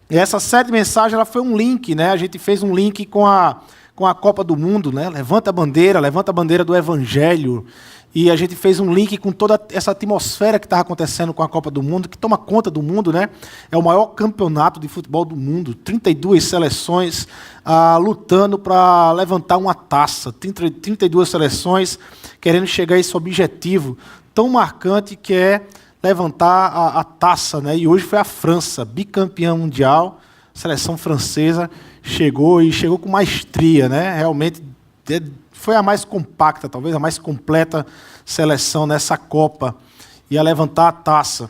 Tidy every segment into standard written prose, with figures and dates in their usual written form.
E essa série de mensagens ela foi um link, né? A gente fez um link com a Copa do Mundo, né? Levanta a bandeira do Evangelho. E a gente fez um link com toda essa atmosfera que estava acontecendo com a Copa do Mundo, que toma conta do mundo, né? É o maior campeonato de futebol do mundo. 32 seleções lutando para levantar uma taça. 32 seleções querendo chegar a esse objetivo tão marcante que é levantar a taça, né? E hoje foi a França, bicampeã mundial, a seleção francesa chegou com maestria, né? Realmente foi a mais compacta, talvez a mais completa seleção nessa Copa, ia levantar a taça.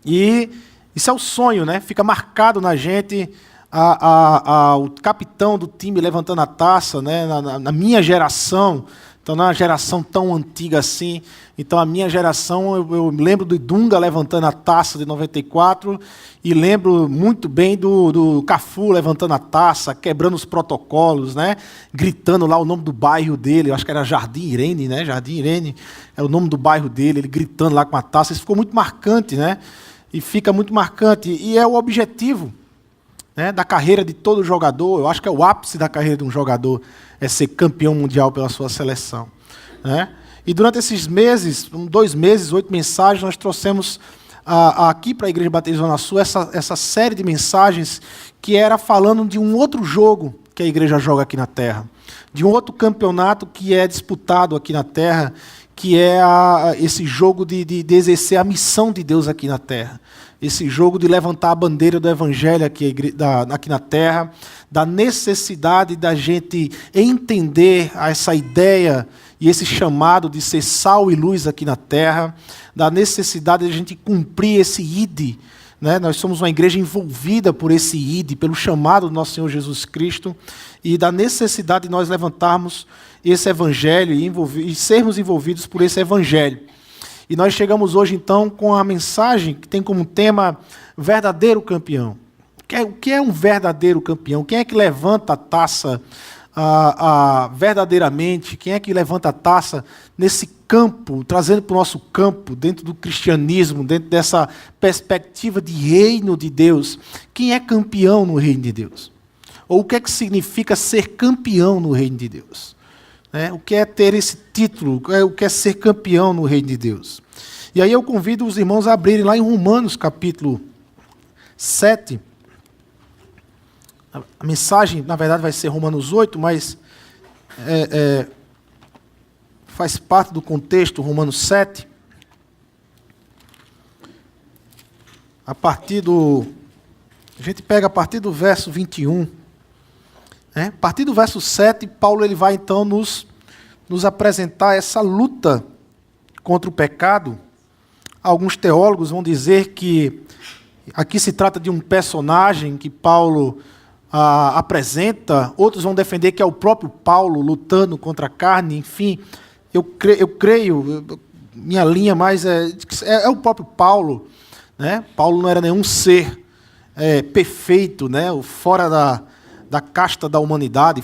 E isso é o sonho, né? Fica marcado na gente o capitão do time levantando a taça, né? Na minha geração. Então, não é uma geração tão antiga assim. Então, a minha geração, eu lembro do Dunga levantando a taça de 94 e lembro muito bem do Cafu levantando a taça, quebrando os protocolos, né? Gritando lá o nome do bairro dele. Eu acho que era Jardim Irene, né? Jardim Irene é o nome do bairro dele, ele gritando lá com a taça. Isso ficou muito marcante, né? E fica muito marcante. E é o objetivo, né, da carreira de todo jogador. Eu acho que é o ápice da carreira de um jogador, é ser campeão mundial pela sua seleção, né? E durante esses meses, 2 meses, 8 mensagens, nós trouxemos aqui para a Igreja Batista Zona Sul essa série de mensagens que era falando de um outro jogo que a igreja joga aqui na Terra, de um outro campeonato que é disputado aqui na Terra, que é esse jogo de exercer a missão de Deus aqui na Terra. Esse jogo de levantar a bandeira do Evangelho aqui na Terra, da necessidade da gente entender essa ideia e esse chamado de ser sal e luz aqui na Terra, da necessidade de a gente cumprir esse ID, né? Nós somos uma igreja envolvida por esse ID, pelo chamado do nosso Senhor Jesus Cristo, e da necessidade de nós levantarmos esse Evangelho e sermos envolvidos por esse Evangelho. E nós chegamos hoje, então, com a mensagem que tem como tema verdadeiro campeão. O que é um verdadeiro campeão? Quem é que levanta a taça verdadeiramente? Quem é que levanta a taça nesse campo, trazendo para o nosso campo, dentro do cristianismo, dentro dessa perspectiva de reino de Deus? Quem é campeão no reino de Deus? Ou o que é que significa ser campeão no reino de Deus? O que é ter esse título? O que é ser campeão no reino de Deus? E aí eu convido os irmãos a abrirem lá em Romanos, capítulo 7. A mensagem, na verdade, vai ser Romanos 8, mas faz parte do contexto, Romanos 7. A gente pega a partir do verso 21. A partir do verso 7, Paulo ele vai então nos apresentar essa luta contra o pecado. Alguns teólogos vão dizer que aqui se trata de um personagem que Paulo apresenta, outros vão defender que é o próprio Paulo lutando contra a carne, enfim, eu creio, minha linha mais é o próprio Paulo, né? Paulo não era nenhum ser perfeito, né? Fora da casta da humanidade,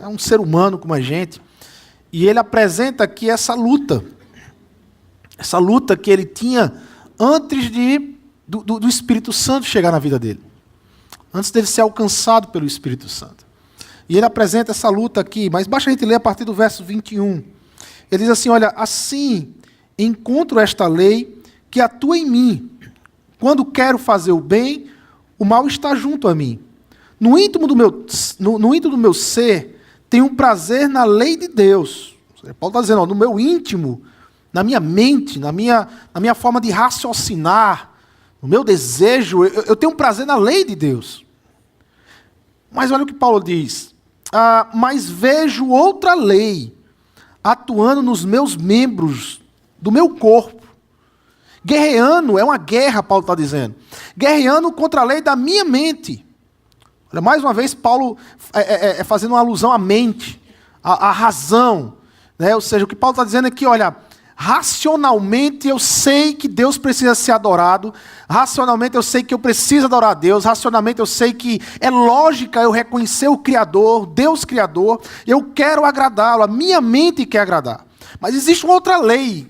é um ser humano como a gente, e ele apresenta aqui essa luta que ele tinha antes do Espírito Santo chegar na vida dele, antes dele ser alcançado pelo Espírito Santo. E ele apresenta essa luta aqui, mas basta a gente ler a partir do verso 21. Ele diz assim, olha, assim encontro esta lei que atua em mim. Quando quero fazer o bem, o mal está junto a mim. No íntimo do meu ser, tenho um prazer na lei de Deus. Paulo está dizendo, no meu íntimo, na minha mente, na minha forma de raciocinar, no meu desejo, eu tenho um prazer na lei de Deus. Mas olha o que Paulo diz. Mas vejo outra lei atuando nos meus membros do meu corpo. Guerreando, é uma guerra, Paulo está dizendo. Guerreando contra a lei da minha mente. Olha, mais uma vez, Paulo fazendo uma alusão à mente, à razão. Né? Ou seja, o que Paulo está dizendo é que, olha, racionalmente eu sei que Deus precisa ser adorado, racionalmente eu sei que eu preciso adorar a Deus, racionalmente eu sei que é lógica eu reconhecer o Criador, Deus Criador, eu quero agradá-lo, a minha mente quer agradar. Mas existe uma outra lei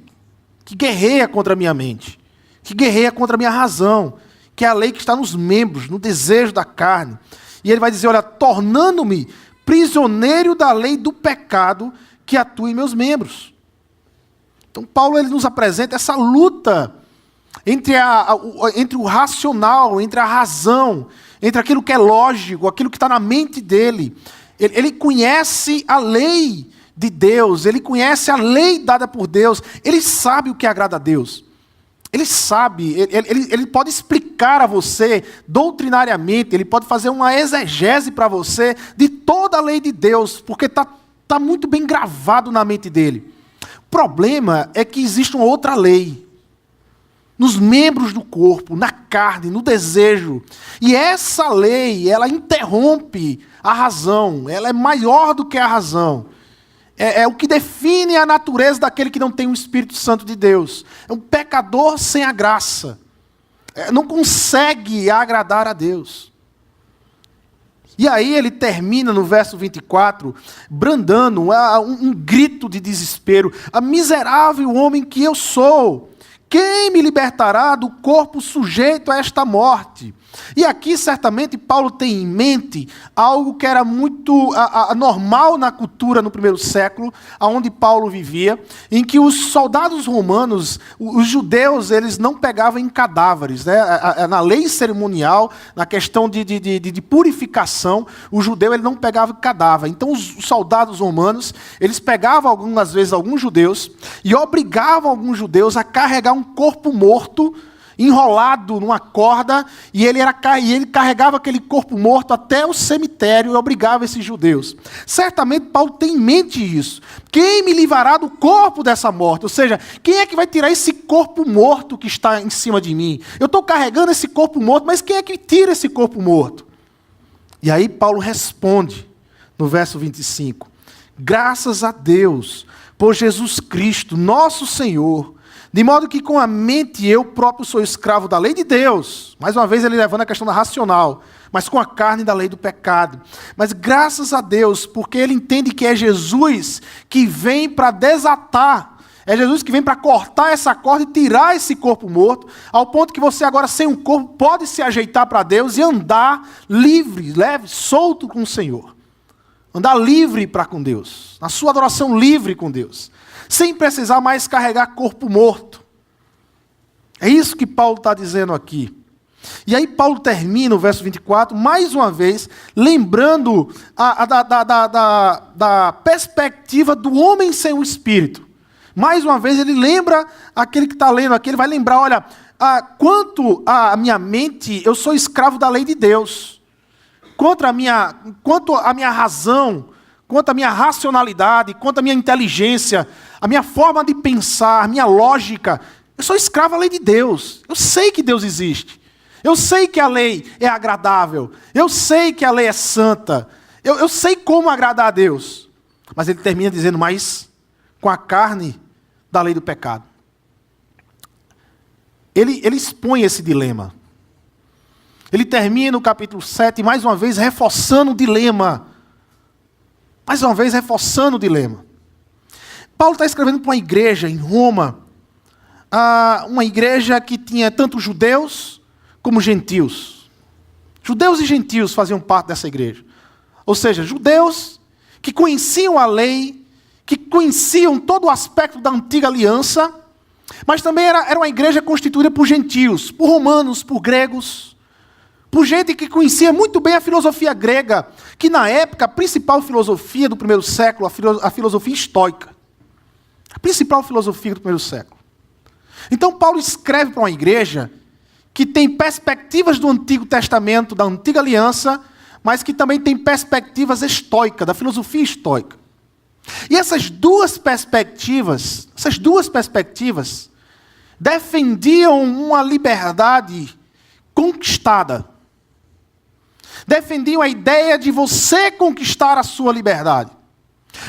que guerreia contra a minha mente, que guerreia contra a minha razão, que é a lei que está nos membros, no desejo da carne. E ele vai dizer, olha, tornando-me prisioneiro da lei do pecado que atua em meus membros. Então Paulo ele nos apresenta essa luta entre o racional, entre a razão, entre aquilo que é lógico, aquilo que está na mente dele. Ele conhece a lei de Deus, ele conhece a lei dada por Deus, ele sabe o que agrada a Deus. Ele sabe, ele pode explicar a você doutrinariamente, ele pode fazer uma exegese para você de toda a lei de Deus, porque está muito bem gravado na mente dele. O problema é que existe uma outra lei, nos membros do corpo, na carne, no desejo. E essa lei, ela interrompe a razão, ela é maior do que a razão. É o que define a natureza daquele que não tem o Espírito Santo de Deus. É um pecador sem a graça. Não consegue agradar a Deus. E aí ele termina no verso 24, brandando um grito de desespero. A miserável homem que eu sou, quem me libertará do corpo sujeito a esta morte? E aqui, certamente, Paulo tem em mente algo que era muito normal na cultura no primeiro século, onde Paulo vivia, em que os soldados romanos, os judeus, eles não pegavam em cadáveres. Né? Na lei cerimonial, na questão de purificação, o judeu ele não pegava cadáver. Então, os soldados romanos, eles pegavam, algumas vezes, alguns judeus, e obrigavam alguns judeus a carregar um corpo morto, enrolado numa corda, e ele carregava aquele corpo morto até o cemitério e obrigava esses judeus. Certamente Paulo tem em mente isso. Quem me livrará do corpo dessa morte? Ou seja, quem é que vai tirar esse corpo morto que está em cima de mim? Eu estou carregando esse corpo morto, mas quem é que tira esse corpo morto? E aí Paulo responde, no verso 25, graças a Deus, por Jesus Cristo, nosso Senhor, de modo que com a mente eu próprio sou escravo da lei de Deus. Mais uma vez ele levando a questão da racional, mas com a carne da lei do pecado. Mas graças a Deus, porque ele entende que é Jesus que vem para desatar, é Jesus que vem para cortar essa corda e tirar esse corpo morto, ao ponto que você agora sem um corpo pode se ajeitar para Deus e andar livre, leve, solto com o Senhor. Andar livre para com Deus, na sua adoração livre com Deus. Sem precisar mais carregar corpo morto. É isso que Paulo está dizendo aqui. E aí Paulo termina o verso 24, mais uma vez, lembrando da perspectiva do homem sem o Espírito. Mais uma vez ele lembra aquele que está lendo aqui, ele vai lembrar, olha, quanto à minha mente, eu sou escravo da lei de Deus. Quanto à minha razão, quanto à minha racionalidade, quanto à minha inteligência, a minha forma de pensar, a minha lógica, eu sou escravo da lei de Deus. Eu sei que Deus existe. Eu sei que a lei é agradável. Eu sei que a lei é santa. Eu sei como agradar a Deus. Mas ele termina dizendo, mas com a carne da lei do pecado. Ele expõe esse dilema. Ele termina o capítulo 7, mais uma vez, reforçando o dilema. Mais uma vez, reforçando o dilema. Paulo está escrevendo para uma igreja em Roma, uma igreja que tinha tanto judeus como gentios. Judeus e gentios faziam parte dessa igreja. Ou seja, judeus que conheciam a lei, que conheciam todo o aspecto da antiga aliança, mas também era uma igreja constituída por gentios, por romanos, por gregos, por gente que conhecia muito bem a filosofia grega, que na época a principal filosofia do primeiro século, a filosofia estoica. A principal filosofia do primeiro século. Então Paulo escreve para uma igreja que tem perspectivas do Antigo Testamento, da Antiga Aliança, mas que também tem perspectivas estoicas, da filosofia estoica. E essas duas perspectivas defendiam uma liberdade conquistada. Defendiam a ideia de você conquistar a sua liberdade.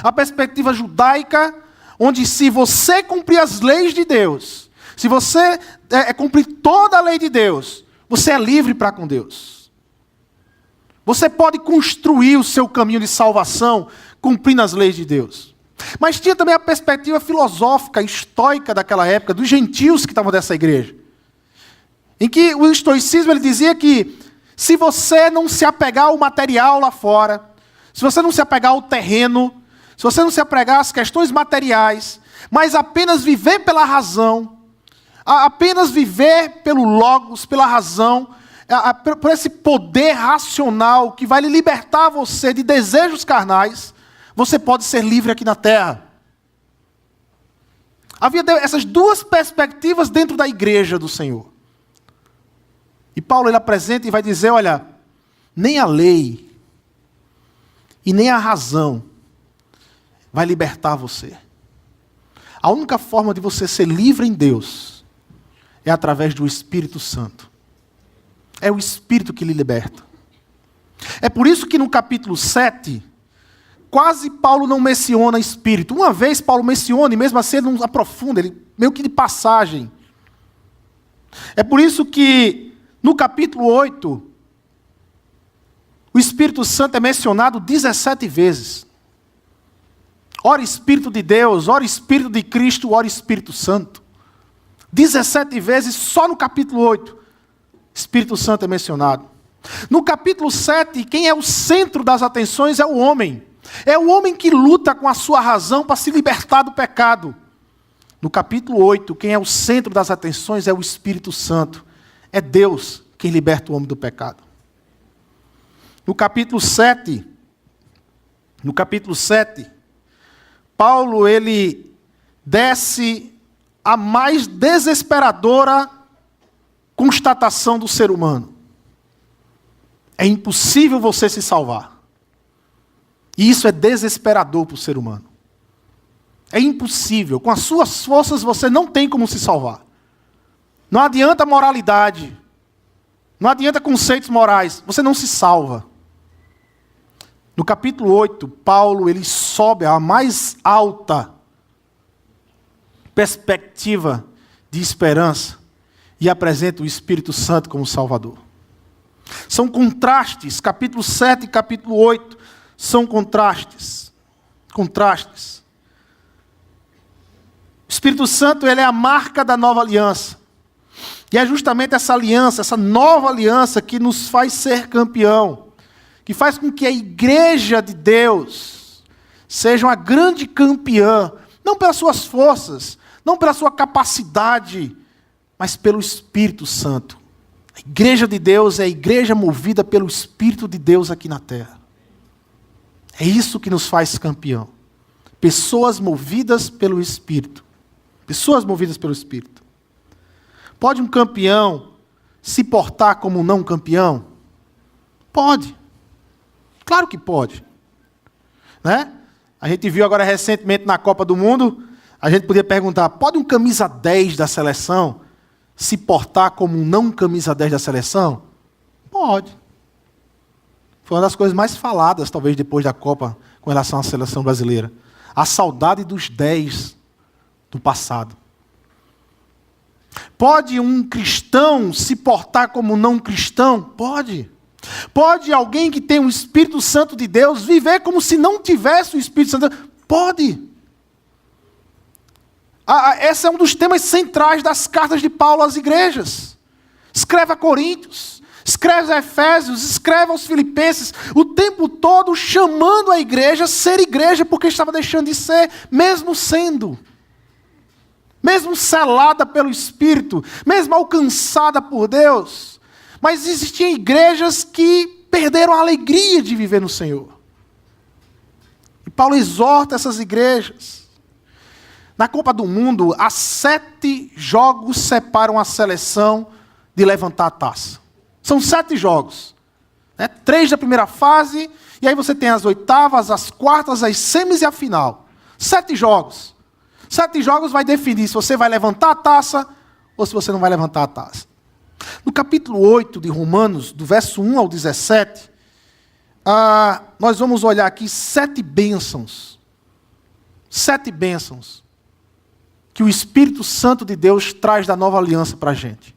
A perspectiva judaica, onde se você cumprir as leis de Deus, se você cumprir toda a lei de Deus, você é livre para com Deus. Você pode construir o seu caminho de salvação cumprindo as leis de Deus. Mas tinha também a perspectiva filosófica, estoica daquela época, dos gentios que estavam dessa igreja. em que o estoicismo ele dizia que se você não se apegar ao material lá fora, se você não se apegar ao terreno, se você não se apegar às questões materiais, mas apenas viver pela razão, apenas viver pelo logos, pela razão, por esse poder racional que vai lhe libertar você de desejos carnais, você pode ser livre aqui na terra. Havia essas duas perspectivas dentro da igreja do Senhor. E Paulo ele apresenta e vai dizer, olha, nem a lei e nem a razão vai libertar você. A única forma de você ser livre em Deus é através do Espírito Santo. É o Espírito que lhe liberta. É por isso que no capítulo 7, quase Paulo não menciona Espírito. Uma vez Paulo menciona, e mesmo assim ele não aprofunda, ele meio que de passagem. É por isso que no capítulo 8, o Espírito Santo é mencionado 17 vezes. Ora Espírito de Deus, ora Espírito de Cristo, ora Espírito Santo. 17 vezes só no capítulo 8, Espírito Santo é mencionado. No capítulo 7, quem é o centro das atenções é o homem. É o homem que luta com a sua razão para se libertar do pecado. No capítulo 8, quem é o centro das atenções é o Espírito Santo. É Deus quem liberta o homem do pecado. No capítulo 7, Paulo ele desce a mais desesperadora constatação do ser humano. É impossível você se salvar. E isso é desesperador para o ser humano. É impossível. Com as suas forças você não tem como se salvar. Não adianta moralidade. Não adianta conceitos morais. Você não se salva. No capítulo 8, Paulo ele sobe à mais alta perspectiva de esperança e apresenta o Espírito Santo como Salvador. São contrastes. Capítulo 7 e capítulo 8 são contrastes. Contrastes. O Espírito Santo ele é a marca da nova aliança. E é justamente essa aliança, essa nova aliança que nos faz ser campeão. Que faz com que a igreja de Deus seja uma grande campeã. Não pelas suas forças, não pela sua capacidade, mas pelo Espírito Santo. A igreja de Deus é a igreja movida pelo Espírito de Deus aqui na terra. É isso que nos faz campeão. Pessoas movidas pelo Espírito. Pessoas movidas pelo Espírito. Pode um campeão se portar como um não campeão? Pode. Claro que pode. Né? A gente viu agora recentemente na Copa do Mundo, a gente podia perguntar, pode um camisa 10 da seleção se portar como um não camisa 10 da seleção? Pode. Foi uma das coisas mais faladas, talvez, depois da Copa, com relação à seleção brasileira. A saudade dos 10 do passado. Pode um cristão se portar como um não cristão? Pode. Pode alguém que tem o Espírito Santo de Deus viver como se não tivesse o Espírito Santo? Pode. Esse é um dos temas centrais das cartas de Paulo às igrejas. Escreve a Coríntios, escreve a Efésios, escreve aos Filipenses, o tempo todo chamando a igreja a ser igreja, porque estava deixando de ser, mesmo sendo. Mesmo selada pelo Espírito, mesmo alcançada por Deus. Mas existiam igrejas que perderam a alegria de viver no Senhor. E Paulo exorta essas igrejas. Na Copa do Mundo, há 7 jogos separam a seleção de levantar a taça. São 7 jogos. 3 da primeira fase, e aí você tem as oitavas, as quartas, as semis e a final. 7 jogos. 7 jogos vai definir se você vai levantar a taça ou se você não vai levantar a taça. No capítulo 8 de Romanos, do verso 1 ao 17, nós vamos olhar aqui 7 bênçãos. 7 bênçãos que o Espírito Santo de Deus traz da nova aliança para a gente.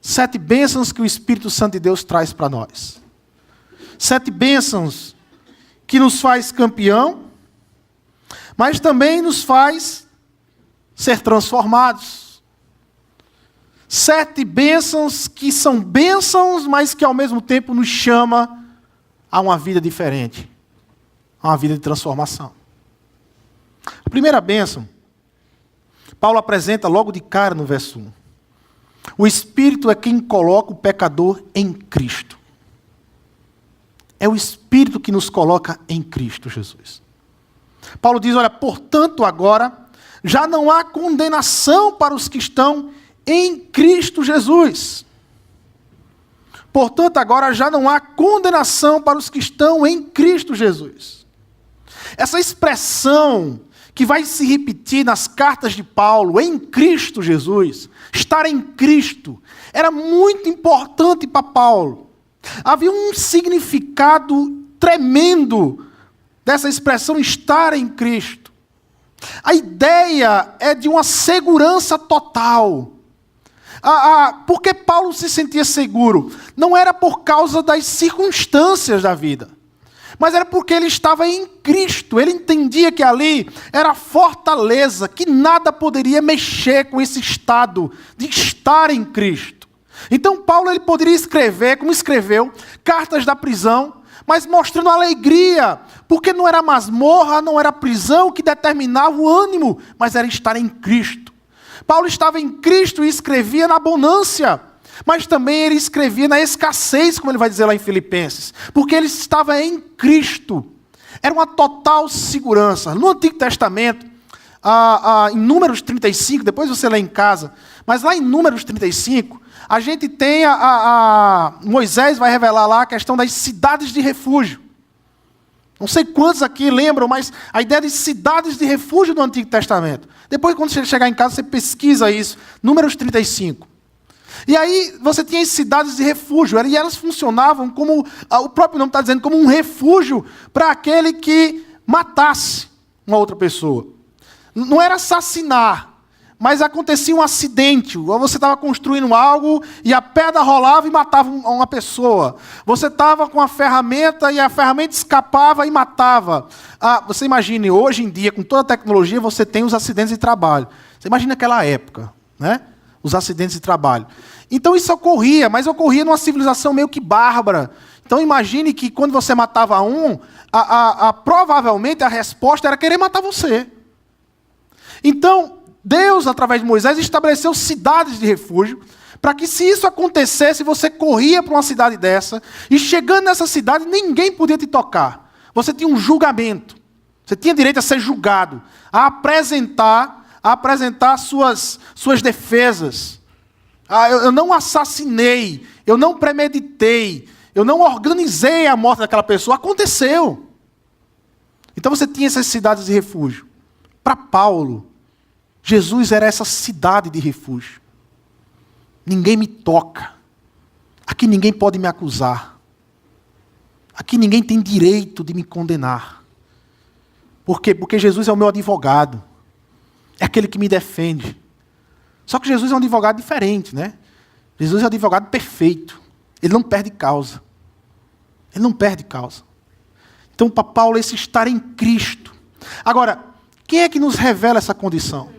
7 bênçãos que o Espírito Santo de Deus traz para nós. 7 bênçãos que nos faz campeão, mas também nos faz ser transformados. 7 bênçãos que são bênçãos, mas que ao mesmo tempo nos chama a uma vida diferente, a uma vida de transformação. A primeira bênção, Paulo apresenta logo de cara no verso 1. O Espírito é quem coloca o pecador em Cristo. É o Espírito que nos coloca em Cristo Jesus. Paulo diz, olha, portanto agora já não há condenação para os que estão em Cristo Jesus. Portanto agora já não há condenação para os que estão em Cristo Jesus. Essa expressão que vai se repetir nas cartas de Paulo, em Cristo Jesus, estar em Cristo, era muito importante para Paulo. Havia um significado tremendo dessa expressão estar em Cristo. A ideia é de uma segurança total. Por que Paulo se sentia seguro? Não era por causa das circunstâncias da vida, mas era porque ele estava em Cristo. Ele entendia que ali era a fortaleza, que nada poderia mexer com esse estado de estar em Cristo. Então Paulo ele poderia escrever, como escreveu, cartas da prisão, mas mostrando alegria, porque não era a masmorra, não era a prisão que determinava o ânimo, mas era estar em Cristo. Paulo estava em Cristo e escrevia na abundância, mas também ele escrevia na escassez, como ele vai dizer lá em Filipenses, porque ele estava em Cristo. Era uma total segurança. No Antigo Testamento, em Números 35, depois você lê em casa, mas lá em Números 35, a gente tem Moisés vai revelar lá a questão das cidades de refúgio. Não sei quantos aqui lembram, mas a ideia de cidades de refúgio do Antigo Testamento. Depois, quando você chegar em casa, você pesquisa isso. Números 35. E aí, você tinha as cidades de refúgio. E elas funcionavam como, o próprio nome está dizendo, como um refúgio para aquele que matasse uma outra pessoa. Não era assassinar, mas acontecia um acidente. Você estava construindo algo e a pedra rolava e matava uma pessoa. Você estava com a ferramenta e a ferramenta escapava e matava. Você imagine, hoje em dia, com toda a tecnologia, você tem os acidentes de trabalho. Você imagina aquela época, né? Os acidentes de trabalho. Então isso ocorria, mas ocorria numa civilização meio que bárbara. Então imagine que quando você matava um, provavelmente a resposta era querer matar você. Então, Deus, através de Moisés, estabeleceu cidades de refúgio, para que se isso acontecesse, você corria para uma cidade dessa, e chegando nessa cidade, ninguém podia te tocar. Você tinha um julgamento. Você tinha direito a ser julgado, a apresentar suas defesas. Eu não assassinei, eu não premeditei, eu não organizei a morte daquela pessoa. Aconteceu. Então você tinha essas cidades de refúgio. Para Paulo, Jesus era essa cidade de refúgio. Ninguém me toca. Aqui ninguém pode me acusar. Aqui ninguém tem direito de me condenar. Por quê? Porque Jesus é o meu advogado. É aquele que me defende. Só que Jesus é um advogado diferente, né? Jesus é um advogado perfeito. Ele não perde causa. Ele não perde causa. Então, para Paulo, esse estar em Cristo. Agora, quem é que nos revela essa condição?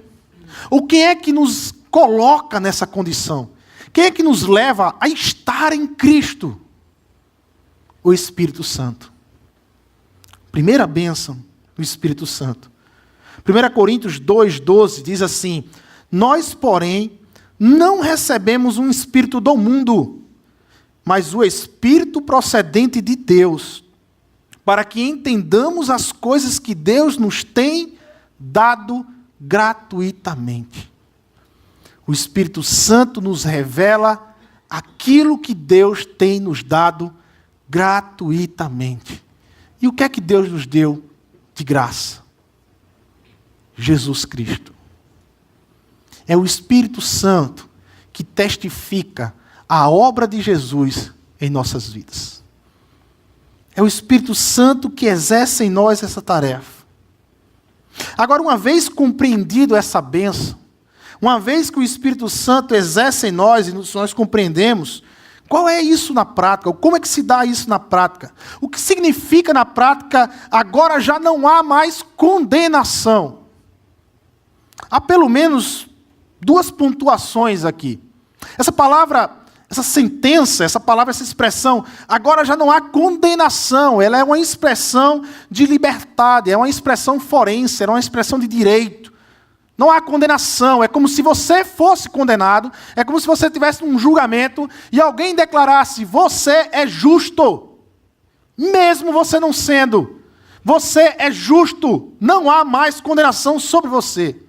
Ou quem é que nos coloca nessa condição? Quem é que nos leva a estar em Cristo? O Espírito Santo. Primeira bênção do Espírito Santo. 1 Coríntios 2,12 diz assim: nós, porém, não recebemos um espírito do mundo, mas o Espírito procedente de Deus, para que entendamos as coisas que Deus nos tem dado gratuitamente. O Espírito Santo nos revela aquilo que Deus tem nos dado gratuitamente. E o que é que Deus nos deu de graça? Jesus Cristo. É o Espírito Santo que testifica a obra de Jesus em nossas vidas. É o Espírito Santo que exerce em nós essa tarefa. Agora, uma vez compreendido essa bênção, uma vez que o Espírito Santo exerce em nós e nós compreendemos, qual é isso na prática? Como é que se dá isso na prática? O que significa na prática, agora já não há mais condenação? Há pelo menos 2 pontuações aqui. Essa palavra, essa sentença, essa palavra, essa expressão, agora já não há condenação, ela é uma expressão de liberdade, é uma expressão forense, é uma expressão de direito. Não há condenação, é como se você fosse condenado, é como se você tivesse um julgamento e alguém declarasse: você é justo, mesmo você não sendo. Você é justo, não há mais condenação sobre você.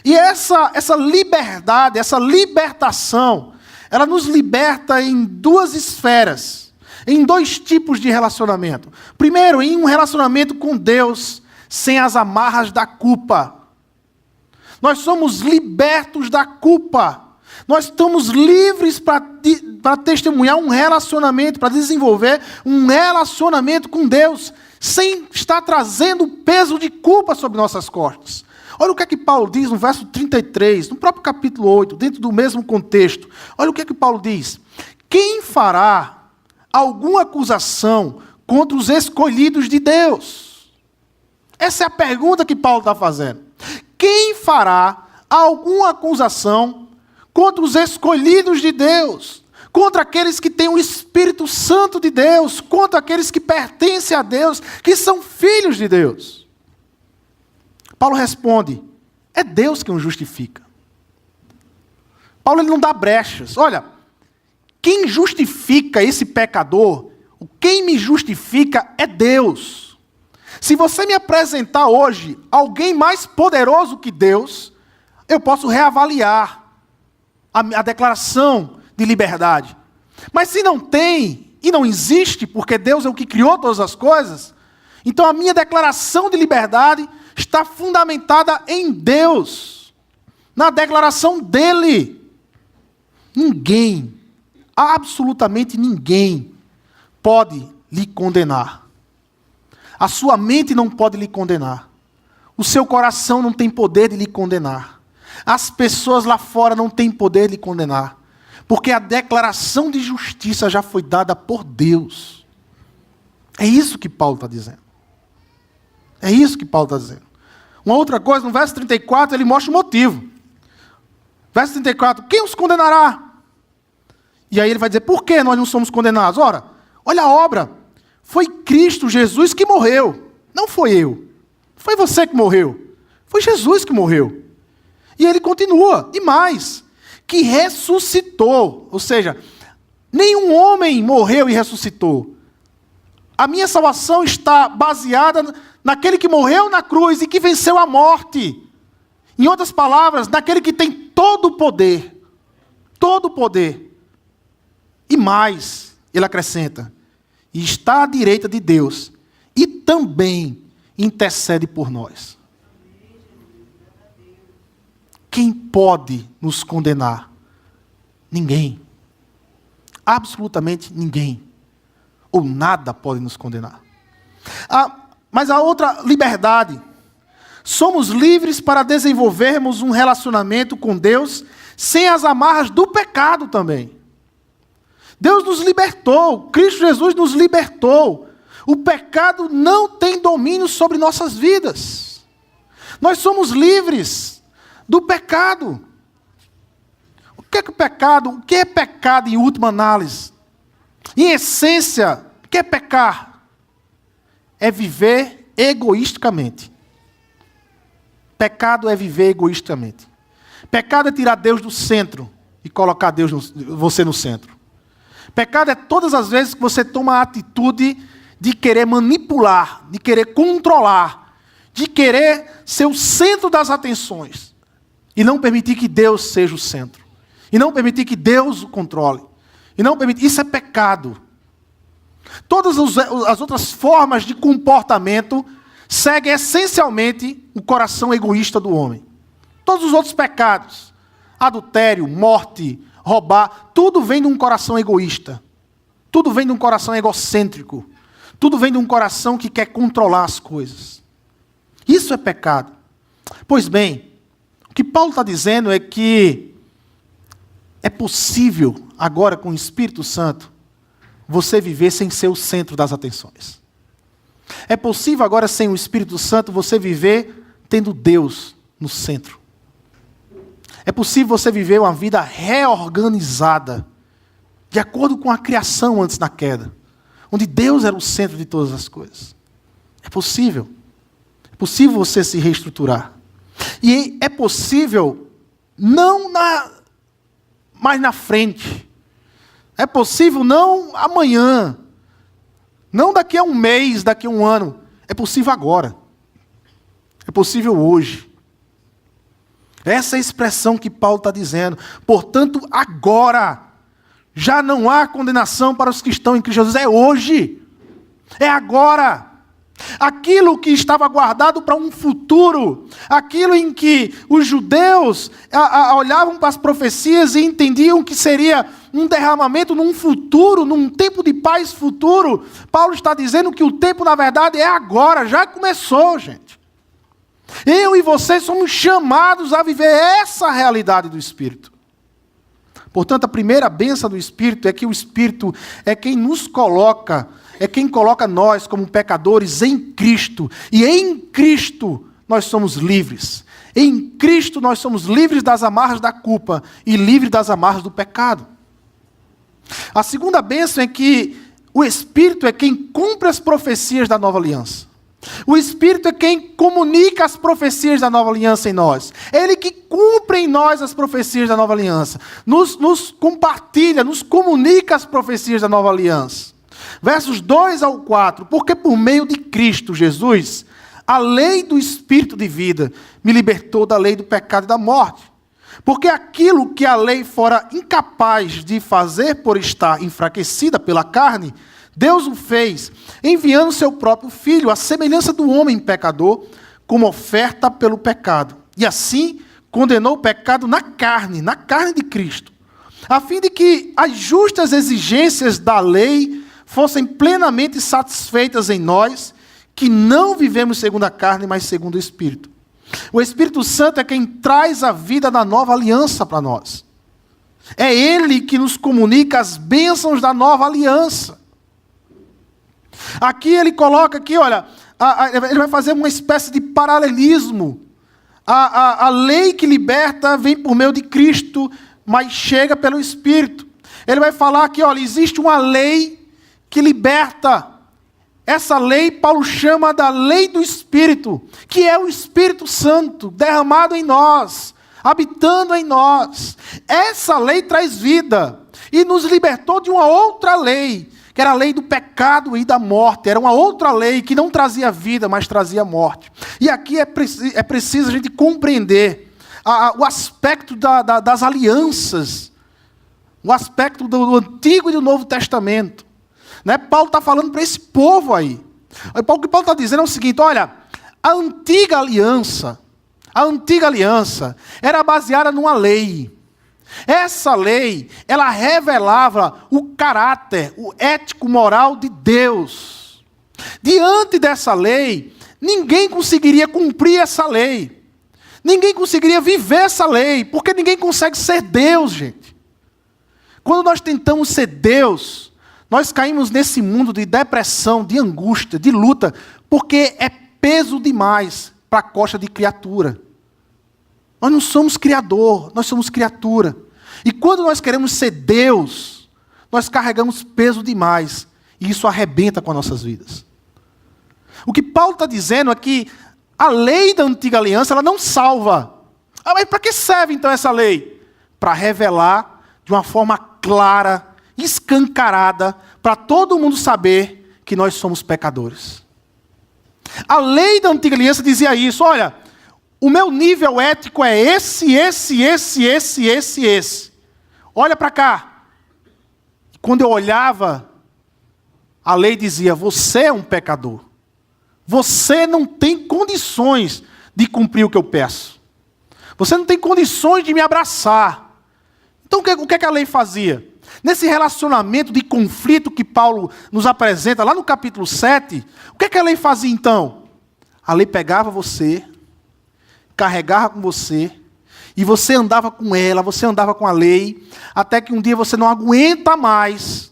E essa liberdade, essa libertação, ela nos liberta em duas esferas, em dois tipos de relacionamento. Primeiro, em um relacionamento com Deus, sem as amarras da culpa. Nós somos libertos da culpa. Nós estamos livres para testemunhar um relacionamento, para desenvolver um relacionamento com Deus, sem estar trazendo peso de culpa sobre nossas costas. Olha o que é que Paulo diz no verso 33, no próprio capítulo 8, dentro do mesmo contexto. Olha o que é que Paulo diz. Quem fará alguma acusação contra os escolhidos de Deus? Essa é a pergunta que Paulo está fazendo. Quem fará alguma acusação contra os escolhidos de Deus? Contra aqueles que têm o Espírito Santo de Deus, contra aqueles que pertencem a Deus, que são filhos de Deus. Paulo responde: é Deus quem o justifica. Paulo ele não dá brechas. Olha, quem justifica esse pecador, quem me justifica é Deus. Se você me apresentar hoje alguém mais poderoso que Deus, eu posso reavaliar a declaração de liberdade. Mas se não tem e não existe, porque Deus é o que criou todas as coisas, então a minha declaração de liberdade está fundamentada em Deus, na declaração dele. Ninguém, absolutamente ninguém, pode lhe condenar. A sua mente não pode lhe condenar. O seu coração não tem poder de lhe condenar. As pessoas lá fora não têm poder de lhe condenar. Porque a declaração de justiça já foi dada por Deus. É isso que Paulo está dizendo. É isso que Paulo está dizendo. Uma outra coisa, no verso 34, ele mostra o motivo. Verso 34, quem os condenará? E aí ele vai dizer, por que nós não somos condenados? Ora, olha a obra. Foi Cristo Jesus que morreu. Não foi eu. Foi você que morreu. Foi Jesus que morreu. E ele continua. E mais, que ressuscitou. Ou seja, nenhum homem morreu e ressuscitou. A minha salvação está baseada naquele que morreu na cruz e que venceu a morte. Em outras palavras, naquele que tem todo o poder. Todo o poder. E mais, ele acrescenta, e está à direita de Deus, e também intercede por nós. Quem pode nos condenar? Ninguém. Absolutamente ninguém. Ou nada pode nos condenar. Mas a outra liberdade. Somos livres para desenvolvermos um relacionamento com Deus sem as amarras do pecado também. Deus nos libertou, Cristo Jesus nos libertou. O pecado não tem domínio sobre nossas vidas. Nós somos livres do pecado. O que é que o pecado? O que é pecado em última análise? Em essência, o que é pecar? É viver egoisticamente. Pecado é viver egoisticamente. Pecado é tirar Deus do centro e colocar você no centro. Pecado é todas as vezes que você toma a atitude de querer manipular, de querer controlar, de querer ser o centro das atenções e não permitir que Deus seja o centro. E não permitir que Deus o controle. E não permitir. Isso é pecado. Todas as outras formas de comportamento seguem essencialmente o coração egoísta do homem. Todos os outros pecados, adultério, morte, roubar, tudo vem de um coração egoísta. Tudo vem de um coração egocêntrico. Tudo vem de um coração que quer controlar as coisas. Isso é pecado. Pois bem, o que Paulo está dizendo é que é possível, agora com o Espírito Santo, você viver sem ser o centro das atenções. É possível agora, sem o Espírito Santo, você viver tendo Deus no centro. É possível você viver uma vida reorganizada, de acordo com a criação antes da queda, onde Deus era o centro de todas as coisas. É possível. É possível você se reestruturar. E é possível não mais na frente. É possível não amanhã. Não daqui a um mês, daqui a um ano. É possível agora. É possível hoje. Essa é a expressão que Paulo está dizendo. Portanto, agora, já não há condenação para os que estão em Cristo Jesus. É hoje. É agora. Aquilo que estava guardado para um futuro, aquilo em que os judeus olhavam para as profecias e entendiam que seria um derramamento num futuro, num tempo de paz futuro, Paulo está dizendo que o tempo, na verdade, é agora, já começou, gente. Eu e você somos chamados a viver essa realidade do Espírito. Portanto, a primeira bênção do Espírito é que o Espírito é quem nos coloca, é quem coloca nós como pecadores em Cristo. E em Cristo nós somos livres. Em Cristo nós somos livres das amarras da culpa e livres das amarras do pecado. A segunda bênção é que o Espírito é quem cumpre as profecias da nova aliança. O Espírito é quem comunica as profecias da nova aliança em nós. É Ele que cumpre em nós as profecias da nova aliança. Nos compartilha, nos comunica as profecias da nova aliança. Versos 2 ao 4. Porque por meio de Cristo Jesus, a lei do Espírito de vida me libertou da lei do pecado e da morte. Porque aquilo que a lei fora incapaz de fazer por estar enfraquecida pela carne, Deus o fez, enviando seu próprio Filho, à semelhança do homem pecador, como oferta pelo pecado. E assim condenou o pecado na carne de Cristo, a fim de que as justas exigências da lei fossem plenamente satisfeitas em nós, que não vivemos segundo a carne, mas segundo o Espírito. O Espírito Santo é quem traz a vida da nova aliança para nós. É Ele que nos comunica as bênçãos da nova aliança. Aqui ele coloca aqui, olha, ele vai fazer uma espécie de paralelismo. A lei que liberta vem por meio de Cristo, mas chega pelo Espírito. Ele vai falar aqui, olha, existe uma lei que liberta. Essa lei Paulo chama da lei do Espírito, que é o Espírito Santo derramado em nós, habitando em nós. Essa lei traz vida e nos libertou de uma outra lei, que era a lei do pecado e da morte. Era uma outra lei que não trazia vida, mas trazia morte. E aqui é preciso a gente compreender o aspecto das alianças, o aspecto do Antigo e do Novo Testamento. Né? Paulo está falando para esse povo aí. O que Paulo está dizendo é o seguinte, olha, a antiga aliança era baseada numa lei. Essa lei, ela revelava o caráter, o ético-moral de Deus. Diante dessa lei, ninguém conseguiria cumprir essa lei. Ninguém conseguiria viver essa lei, porque ninguém consegue ser Deus, gente. Quando nós tentamos ser Deus, nós caímos nesse mundo de depressão, de angústia, de luta, porque é peso demais para a costa de criatura. Nós não somos criador, nós somos criatura. E quando nós queremos ser Deus, nós carregamos peso demais. E isso arrebenta com as nossas vidas. O que Paulo está dizendo é que a lei da antiga aliança, ela não salva. Mas para que serve então essa lei? Para revelar de uma forma clara, escancarada, para todo mundo saber que nós somos pecadores. A lei da antiga aliança dizia isso, olha, o meu nível ético é esse. Olha para cá. Quando eu olhava, a lei dizia, você é um pecador. Você não tem condições de cumprir o que eu peço. Você não tem condições de me abraçar. Então o que a lei fazia? Nesse relacionamento de conflito que Paulo nos apresenta lá no capítulo 7, o que a lei fazia então? A lei pegava você, carregava com você, e você andava com ela, você andava com a lei, até que um dia você não aguenta mais,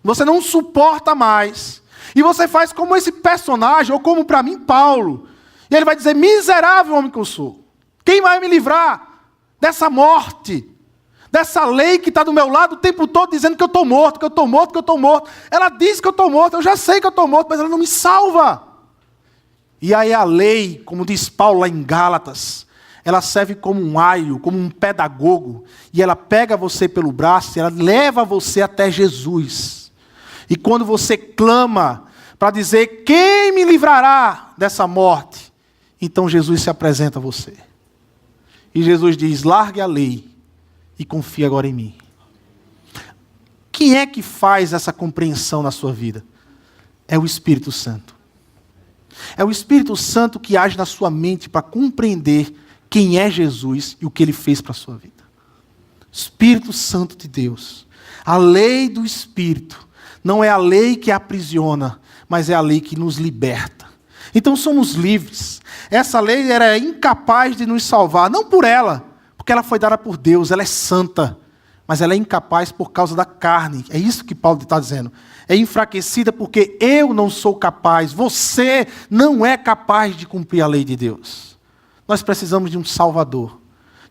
você não suporta mais, e você faz como esse personagem, ou como para mim Paulo, e ele vai dizer, miserável homem que eu sou, quem vai me livrar dessa morte, dessa lei que está do meu lado o tempo todo dizendo que eu estou morto, que eu estou morto, que eu estou morto. Ela diz que eu estou morto, eu já sei que eu estou morto, mas ela não me salva. E aí a lei, como diz Paulo lá em Gálatas, ela serve como um aio, como um pedagogo, e ela pega você pelo braço, e ela leva você até Jesus. E quando você clama para dizer, quem me livrará dessa morte? Então Jesus se apresenta a você. E Jesus diz, largue a lei e confie agora em mim. Quem é que faz essa compreensão na sua vida? É o Espírito Santo. É o Espírito Santo que age na sua mente para compreender quem é Jesus e o que ele fez para a sua vida. Espírito Santo de Deus. A lei do Espírito não é a lei que aprisiona, mas é a lei que nos liberta. Então somos livres. Essa lei era incapaz de nos salvar, não por ela, porque ela foi dada por Deus, ela é santa, mas ela é incapaz por causa da carne. É isso que Paulo está dizendo. É enfraquecida porque eu não sou capaz, você não é capaz de cumprir a lei de Deus. Nós precisamos de um Salvador,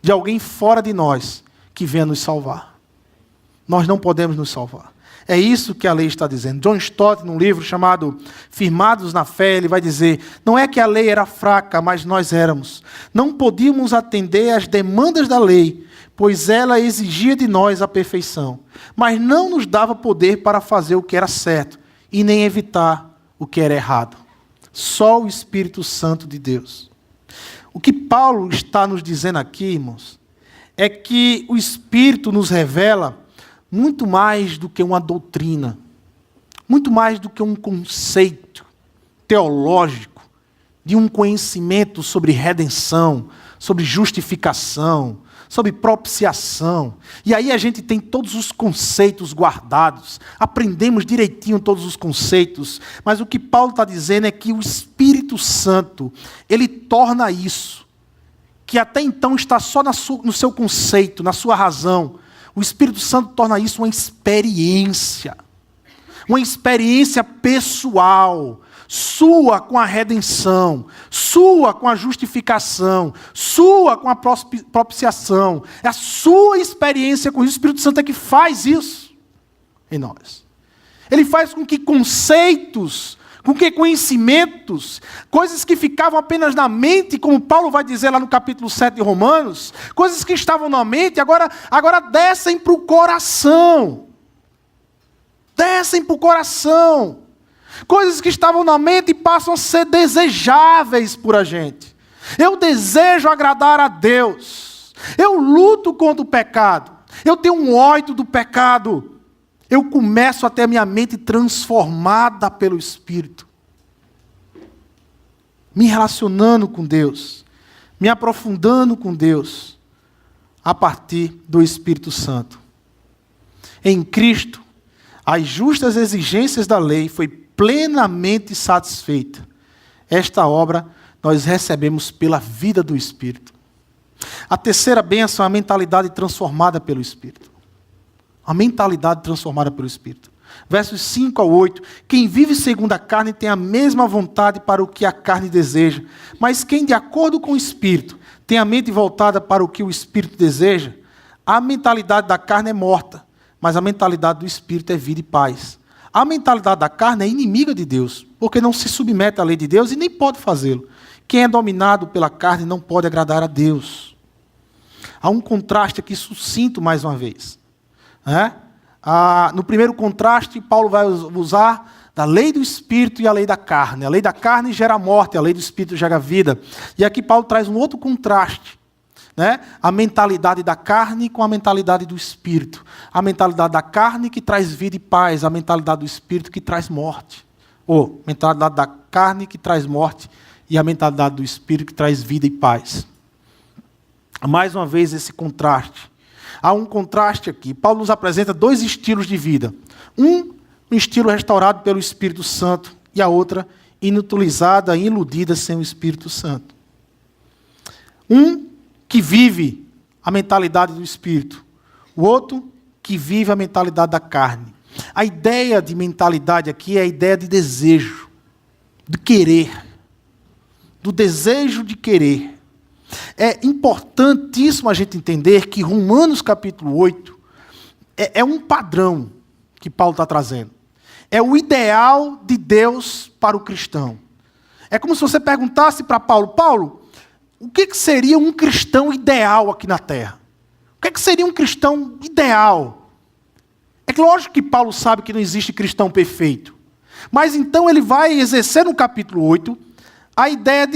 de alguém fora de nós que venha nos salvar. Nós não podemos nos salvar. É isso que a lei está dizendo. John Stott, num livro chamado Firmados na Fé, ele vai dizer, não é que a lei era fraca, mas nós éramos. Não podíamos atender às demandas da lei, pois ela exigia de nós a perfeição, mas não nos dava poder para fazer o que era certo e nem evitar o que era errado. Só o Espírito Santo de Deus. O que Paulo está nos dizendo aqui, irmãos, é que o Espírito nos revela muito mais do que uma doutrina, muito mais do que um conceito teológico, de um conhecimento sobre redenção, sobre justificação, sobre propiciação. E aí a gente tem todos os conceitos guardados, aprendemos direitinho todos os conceitos, mas o que Paulo está dizendo é que o Espírito Santo, ele torna isso, que até então está só no seu conceito, na sua razão. O Espírito Santo torna isso uma experiência pessoal, sua com a redenção, sua com a justificação, sua com a propiciação. É a sua experiência com o Espírito Santo é que faz isso em nós. Ele faz com que conceitos, com que conhecimentos, coisas que ficavam apenas na mente, como Paulo vai dizer lá no capítulo 7 de Romanos, coisas que estavam na mente, agora descem para o coração. Descem para o coração. Coisas que estavam na mente passam a ser desejáveis por a gente. Eu desejo agradar a Deus. Eu luto contra o pecado. Eu tenho um ódio do pecado. Eu começo a ter a minha mente transformada pelo Espírito. Me relacionando com Deus. Me aprofundando com Deus. A partir do Espírito Santo. Em Cristo, as justas exigências da lei foi plenamente satisfeita. Esta obra nós recebemos pela vida do Espírito. A terceira bênção é a mentalidade transformada pelo Espírito. A mentalidade transformada pelo Espírito. Versos 5 a 8. Quem vive segundo a carne tem a mesma vontade para o que a carne deseja. Mas quem, de acordo com o Espírito, tem a mente voltada para o que o Espírito deseja, a mentalidade da carne é morta, mas a mentalidade do Espírito é vida e paz. A mentalidade da carne é inimiga de Deus, porque não se submete à lei de Deus e nem pode fazê-lo. Quem é dominado pela carne não pode agradar a Deus. Há um contraste aqui sucinto mais uma vez. No primeiro contraste, Paulo vai usar da lei do Espírito e a lei da carne. A lei da carne gera morte, a lei do Espírito gera vida. E aqui Paulo traz um outro contraste. A mentalidade da carne com a mentalidade do Espírito. A mentalidade da carne que traz vida e paz, a mentalidade do Espírito que traz morte. Ou mentalidade da carne que traz morte e a mentalidade do Espírito que traz vida e paz. Mais uma vez esse contraste. Há um contraste aqui. Paulo nos apresenta dois estilos de vida. Um estilo restaurado pelo Espírito Santo e a outra inutilizada, iludida sem o Espírito Santo. Um que vive a mentalidade do Espírito. O outro que vive a mentalidade da carne. A ideia de mentalidade aqui é a ideia de desejo, de querer. Do desejo de querer. É importantíssimo a gente entender que Romanos capítulo 8 é um padrão que Paulo está trazendo. É o ideal de Deus para o cristão. É como se você perguntasse para Paulo, Paulo, o que seria um cristão ideal aqui na Terra? O que seria um cristão ideal? É lógico que Paulo sabe que não existe cristão perfeito. Mas então ele vai exercer no capítulo 8 a ideia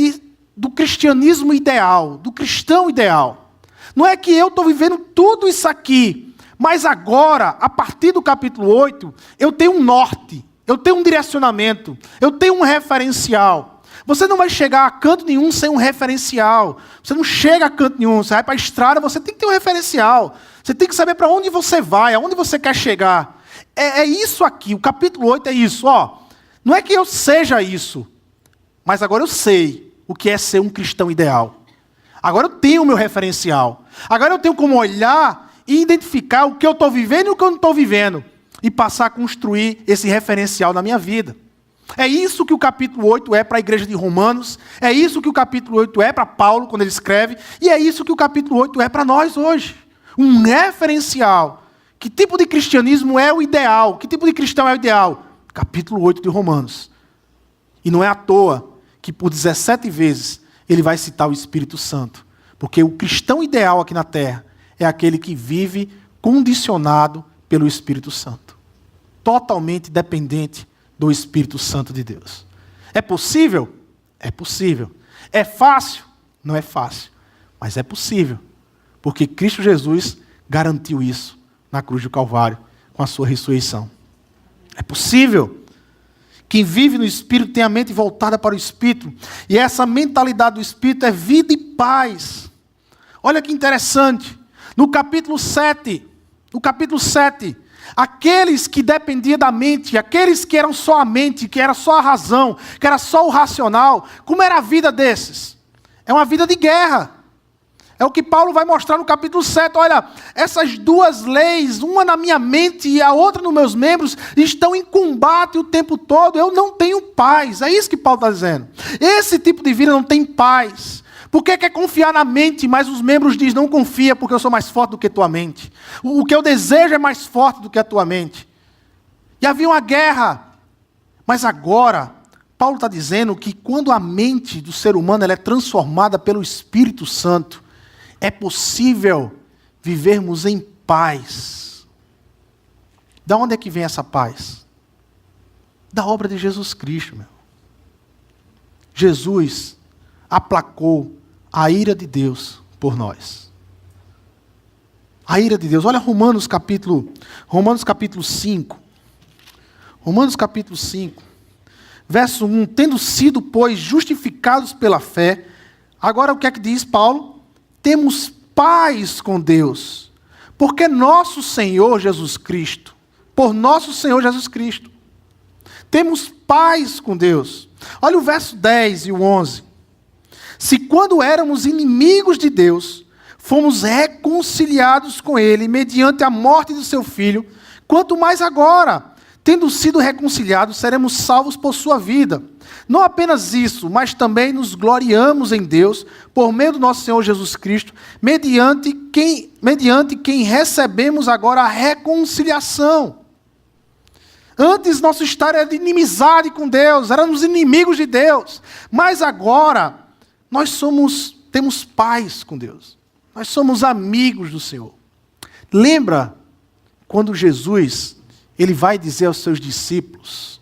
do cristianismo ideal, do cristão ideal. Não é que eu estou vivendo tudo isso aqui, mas agora, a partir do capítulo 8, eu tenho um norte, eu tenho um direcionamento, eu tenho um referencial. Você não vai chegar a canto nenhum sem um referencial. Você não chega a canto nenhum, você vai para a estrada, você tem que ter um referencial. Você tem que saber para onde você vai, aonde você quer chegar. É isso aqui, o capítulo 8 é isso. Não é que eu seja isso, mas agora eu sei o que é ser um cristão ideal. Agora eu tenho o meu referencial. Agora eu tenho como olhar e identificar o que eu estou vivendo e o que eu não estou vivendo. E passar a construir esse referencial na minha vida. É isso que o capítulo 8 é para a igreja de Romanos. É isso que o capítulo 8 é para Paulo, quando ele escreve. E é isso que o capítulo 8 é para nós hoje. Um referencial. Que tipo de cristianismo é o ideal? Que tipo de cristão é o ideal? Capítulo 8 de Romanos. E não é à toa que por 17 vezes ele vai citar o Espírito Santo. Porque o cristão ideal aqui na terra é aquele que vive condicionado pelo Espírito Santo. Totalmente dependente do Espírito Santo de Deus. É possível? É possível. É fácil? Não é fácil. Mas é possível. Porque Cristo Jesus garantiu isso na cruz do Calvário, com a sua ressurreição. É possível. Quem vive no Espírito tem a mente voltada para o Espírito. E essa mentalidade do Espírito é vida e paz. Olha que interessante. No capítulo 7, aqueles que dependiam da mente, aqueles que eram só a mente, que era só a razão, que era só o racional, como era a vida desses? É uma vida de guerra. É o que Paulo vai mostrar no capítulo 7. Olha, essas duas leis, uma na minha mente e a outra nos meus membros, estão em combate o tempo todo. Eu não tenho paz. É isso que Paulo está dizendo. Esse tipo de vida não tem paz. Porque quer confiar na mente, mas os membros dizem, não confia porque eu sou mais forte do que tua mente. O que eu desejo é mais forte do que a tua mente. E havia uma guerra. Mas agora, Paulo está dizendo que quando a mente do ser humano ela é transformada pelo Espírito Santo, é possível vivermos em paz. Da onde é que vem essa paz? Da obra de Jesus Cristo, meu. Jesus aplacou a ira de Deus por nós. A ira de Deus. Olha Romanos capítulo 5. Romanos capítulo 5. Verso 1. Tendo sido, pois, justificados pela fé. Agora o que é que diz Paulo? Temos paz com Deus. Porque nosso Senhor Jesus Cristo. Por nosso Senhor Jesus Cristo. Temos paz com Deus. Olha o verso 10 e o 11. Se quando éramos inimigos de Deus, fomos reconciliados com Ele mediante a morte do seu Filho, quanto mais agora, tendo sido reconciliados, seremos salvos por sua vida. Não apenas isso, mas também nos gloriamos em Deus, por meio do nosso Senhor Jesus Cristo, mediante quem recebemos agora a reconciliação. Antes nosso estado era de inimizade com Deus, éramos inimigos de Deus, mas agora nós temos paz com Deus. Nós somos amigos do Senhor. Lembra quando Jesus, ele vai dizer aos seus discípulos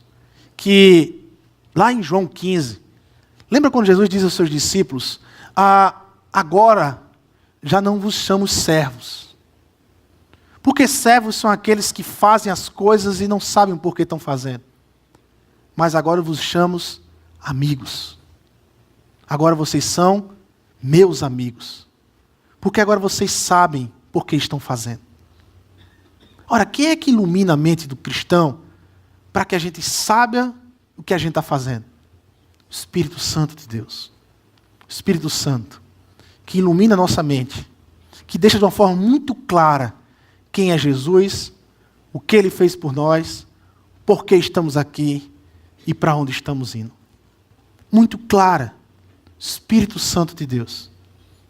que, lá em João 15, lembra quando Jesus diz aos seus discípulos, agora já não vos chamo servos. Porque servos são aqueles que fazem as coisas e não sabem por que estão fazendo. Mas agora eu vos chamo amigos. Agora vocês são meus amigos. Porque agora vocês sabem por que estão fazendo. Ora, quem é que ilumina a mente do cristão para que a gente saiba o que a gente está fazendo? O Espírito Santo de Deus. O Espírito Santo, que ilumina a nossa mente, que deixa de uma forma muito clara quem é Jesus, o que Ele fez por nós, por que estamos aqui e para onde estamos indo. Muito clara. Espírito Santo de Deus.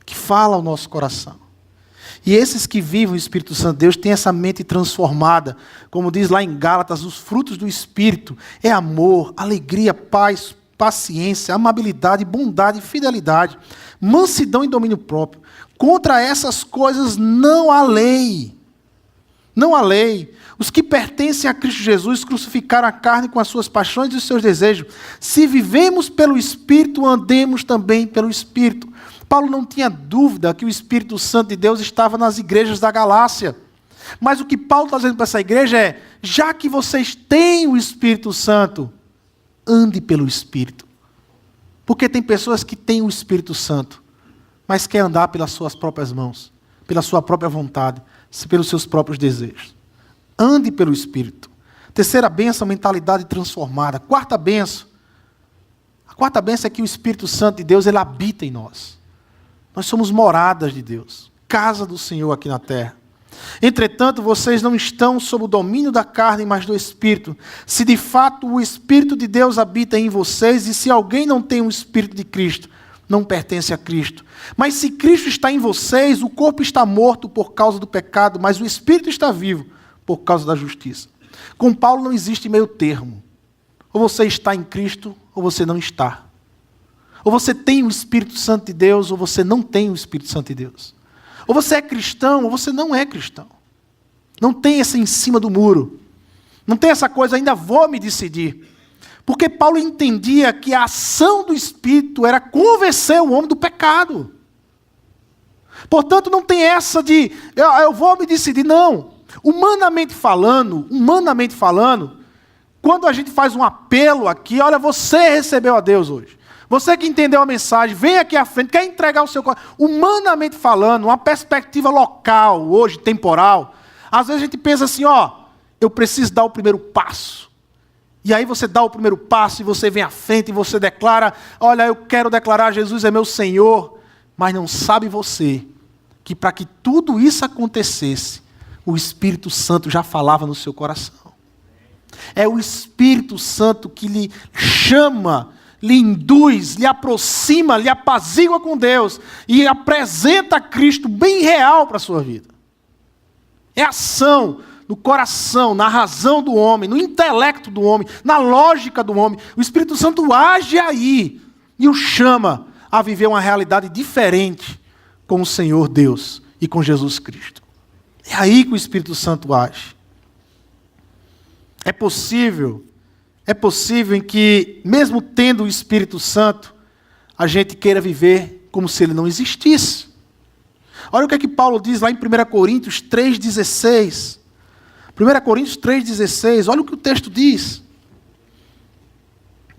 que fala ao nosso coração. E esses que vivem o Espírito Santo de Deus têm essa mente transformada. Como diz lá em Gálatas, os frutos do Espírito é amor, alegria, paz, paciência, amabilidade, bondade, fidelidade, mansidão e domínio próprio. Contra essas coisas não há lei. Não há lei. Os que pertencem a Cristo Jesus crucificaram a carne com as suas paixões e os seus desejos. Se vivemos pelo Espírito, andemos também pelo Espírito. Paulo não tinha dúvida que o Espírito Santo de Deus estava nas igrejas da Galácia. Mas o que Paulo está dizendo para essa igreja é, já que vocês têm o Espírito Santo, ande pelo Espírito. Porque tem pessoas que têm o Espírito Santo, mas quer andar pelas suas próprias mãos, pela sua própria vontade, pelos seus próprios desejos. Ande pelo Espírito. Terceira bênção, mentalidade transformada. Quarta bênção. A quarta bênção é que o Espírito Santo de Deus, ele habita em nós. Nós somos moradas de Deus, casa do Senhor aqui na terra. Entretanto, vocês não estão sob o domínio da carne, mas do Espírito. Se de fato o Espírito de Deus habita em vocês, e se alguém não tem o Espírito de Cristo, não pertence a Cristo. Mas se Cristo está em vocês, o corpo está morto por causa do pecado, mas o Espírito está vivo por causa da justiça. Com Paulo não existe meio termo. Ou você está em Cristo, ou você não está. Ou você tem o Espírito Santo de Deus, ou você não tem o Espírito Santo de Deus. Ou você é cristão, ou você não é cristão. Não tem essa em cima do muro. Não tem essa coisa, ainda vou me decidir. Porque Paulo entendia que a ação do Espírito era convencer o homem do pecado. Portanto, não tem essa de, eu vou me decidir. Não. Humanamente falando, quando a gente faz um apelo aqui, olha, você recebeu a Deus hoje. Você que entendeu a mensagem, vem aqui à frente, quer entregar o seu coração. Humanamente falando, uma perspectiva local, hoje, temporal, às vezes a gente pensa assim, eu preciso dar o primeiro passo. E aí você dá o primeiro passo e você vem à frente e você declara, olha, eu quero declarar, Jesus é meu Senhor. Mas não sabe você que para que tudo isso acontecesse, o Espírito Santo já falava no seu coração. É o Espírito Santo que lhe chama, lhe induz, lhe aproxima, lhe apazigua com Deus e apresenta Cristo bem real para a sua vida. É ação no coração, na razão do homem, no intelecto do homem, na lógica do homem. O Espírito Santo age aí e o chama a viver uma realidade diferente com o Senhor Deus e com Jesus Cristo. É aí que o Espírito Santo age. É possível em que, mesmo tendo o Espírito Santo, a gente queira viver como se ele não existisse. Olha o que é que Paulo diz lá em 1 Coríntios 3,16. 1 Coríntios 3,16, olha o que o texto diz.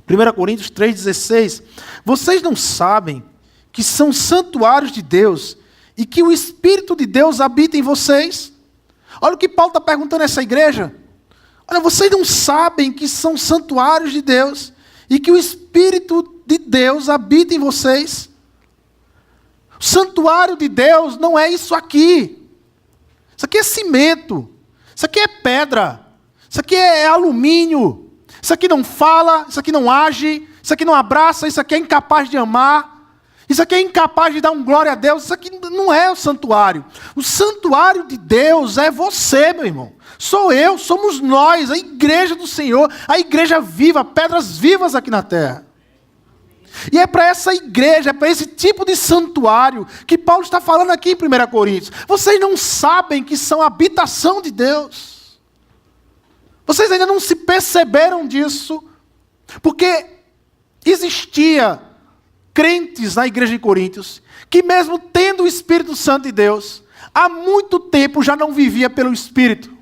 1 Coríntios 3,16. Vocês não sabem que são santuários de Deus e que o Espírito de Deus habita em vocês? Olha o que Paulo está perguntando a essa igreja. Olha, vocês não sabem que são santuários de Deus e que o Espírito de Deus habita em vocês? O santuário de Deus não é isso aqui. Isso aqui é cimento. Isso aqui é pedra. Isso aqui é alumínio. Isso aqui não fala, isso aqui não age, isso aqui não abraça, isso aqui é incapaz de amar. Isso aqui é incapaz de dar um glória a Deus. Isso aqui não é o santuário. O santuário de Deus é você, meu irmão. Sou eu, somos nós, a igreja do Senhor, a igreja viva, pedras vivas aqui na terra. E é para essa igreja, é para esse tipo de santuário que Paulo está falando aqui em 1 Coríntios. Vocês não sabem que são a habitação de Deus. Vocês ainda não se perceberam disso, porque existia crentes na igreja de Coríntios, que mesmo tendo o Espírito Santo de Deus, há muito tempo já não vivia pelo Espírito.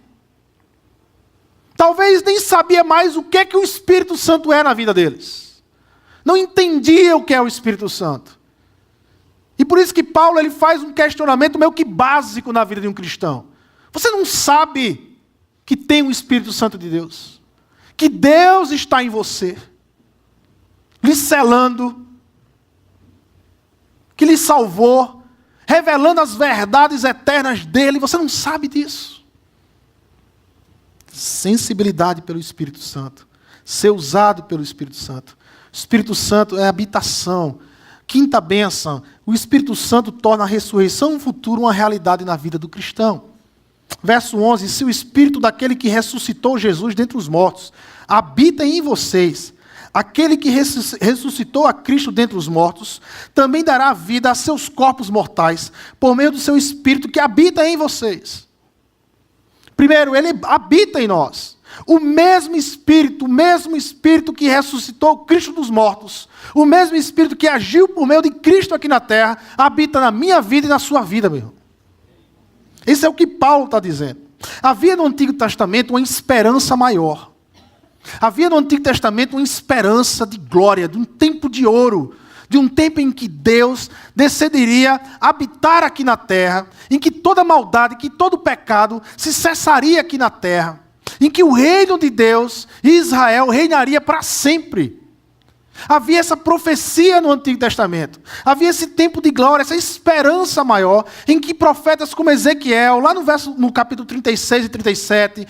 Talvez nem sabia mais o que o Espírito Santo é na vida deles. Não entendia o que é o Espírito Santo. E por isso que Paulo ele faz um questionamento meio que básico na vida de um cristão. Você não sabe que tem o Espírito Santo de Deus? Que Deus está em você, lhe selando, que lhe salvou, revelando as verdades eternas dele. Você não sabe disso. Sensibilidade pelo Espírito Santo. Ser usado pelo Espírito Santo. O Espírito Santo é habitação. Quinta bênção, o Espírito Santo torna a ressurreição no futuro uma realidade na vida do cristão. Verso 11, se o Espírito daquele que ressuscitou Jesus dentre os mortos habita em vocês, aquele que ressuscitou a Cristo dentre os mortos, também dará vida a seus corpos mortais, por meio do seu Espírito que habita em vocês. Primeiro, ele habita em nós. O mesmo Espírito que ressuscitou Cristo dos mortos, o mesmo Espírito que agiu por meio de Cristo aqui na terra, habita na minha vida e na sua vida, meu irmão. Isso é o que Paulo está dizendo. Havia no Antigo Testamento uma esperança maior. Havia no Antigo Testamento uma esperança de glória, de um tempo de ouro, de um tempo em que Deus decidiria habitar aqui na terra, em que toda maldade, que todo pecado se cessaria aqui na terra, em que o reino de Deus e Israel reinaria para sempre. Havia essa profecia no Antigo Testamento. Havia esse tempo de glória, essa esperança maior, em que profetas como Ezequiel, lá no capítulo 36 e 37,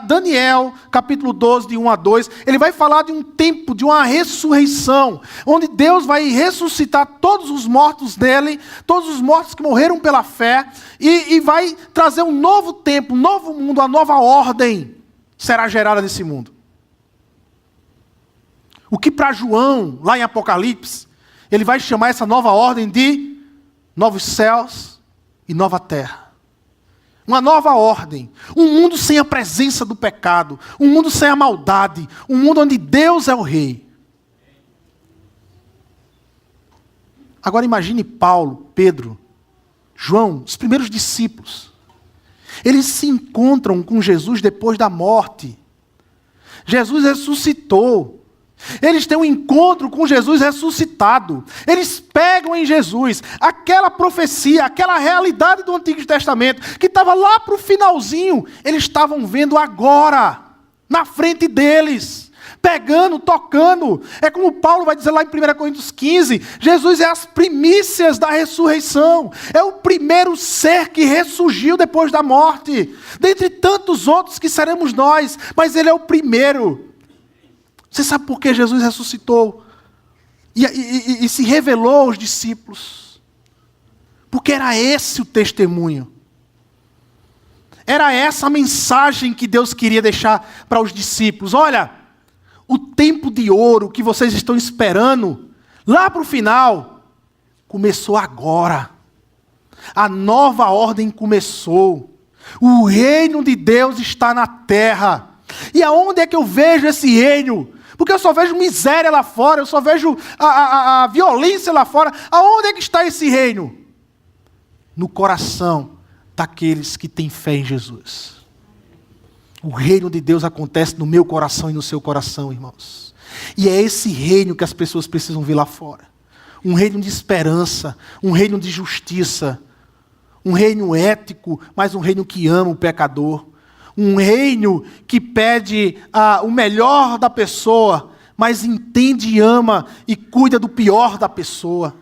Daniel, capítulo 12, de 1 a 2, ele vai falar de um tempo, de uma ressurreição, onde Deus vai ressuscitar todos os mortos dele, todos os mortos que morreram pela fé, e vai trazer um novo tempo, um novo mundo, uma nova ordem será gerada nesse mundo. O que para João, lá em Apocalipse, ele vai chamar essa nova ordem de novos céus e nova terra. Uma nova ordem. Um mundo sem a presença do pecado. Um mundo sem a maldade. Um mundo onde Deus é o rei. Agora imagine Paulo, Pedro, João, os primeiros discípulos. Eles se encontram com Jesus depois da morte. Jesus ressuscitou. Eles têm um encontro com Jesus ressuscitado. Eles pegam em Jesus aquela profecia, aquela realidade do Antigo Testamento, que estava lá para o finalzinho. Eles estavam vendo agora, na frente deles, pegando, tocando. É como Paulo vai dizer lá em 1 Coríntios 15, Jesus é as primícias da ressurreição. É o primeiro ser que ressurgiu depois da morte. Dentre tantos outros que seremos nós, mas ele é o primeiro. Você sabe por que Jesus ressuscitou e se revelou aos discípulos? Porque era esse o testemunho. Era essa a mensagem que Deus queria deixar para os discípulos. Olha, o tempo de ouro que vocês estão esperando, lá para o final, começou agora. A nova ordem começou. O reino de Deus está na terra. E aonde é que eu vejo esse reino? Porque eu só vejo miséria lá fora, eu só vejo a violência lá fora. Aonde é que está esse reino? No coração daqueles que têm fé em Jesus. O reino de Deus acontece no meu coração e no seu coração, irmãos. E é esse reino que as pessoas precisam ver lá fora. Um reino de esperança, um reino de justiça, um reino ético, mas um reino que ama o pecador. Um reino que pede o melhor da pessoa, mas entende e ama e cuida do pior da pessoa.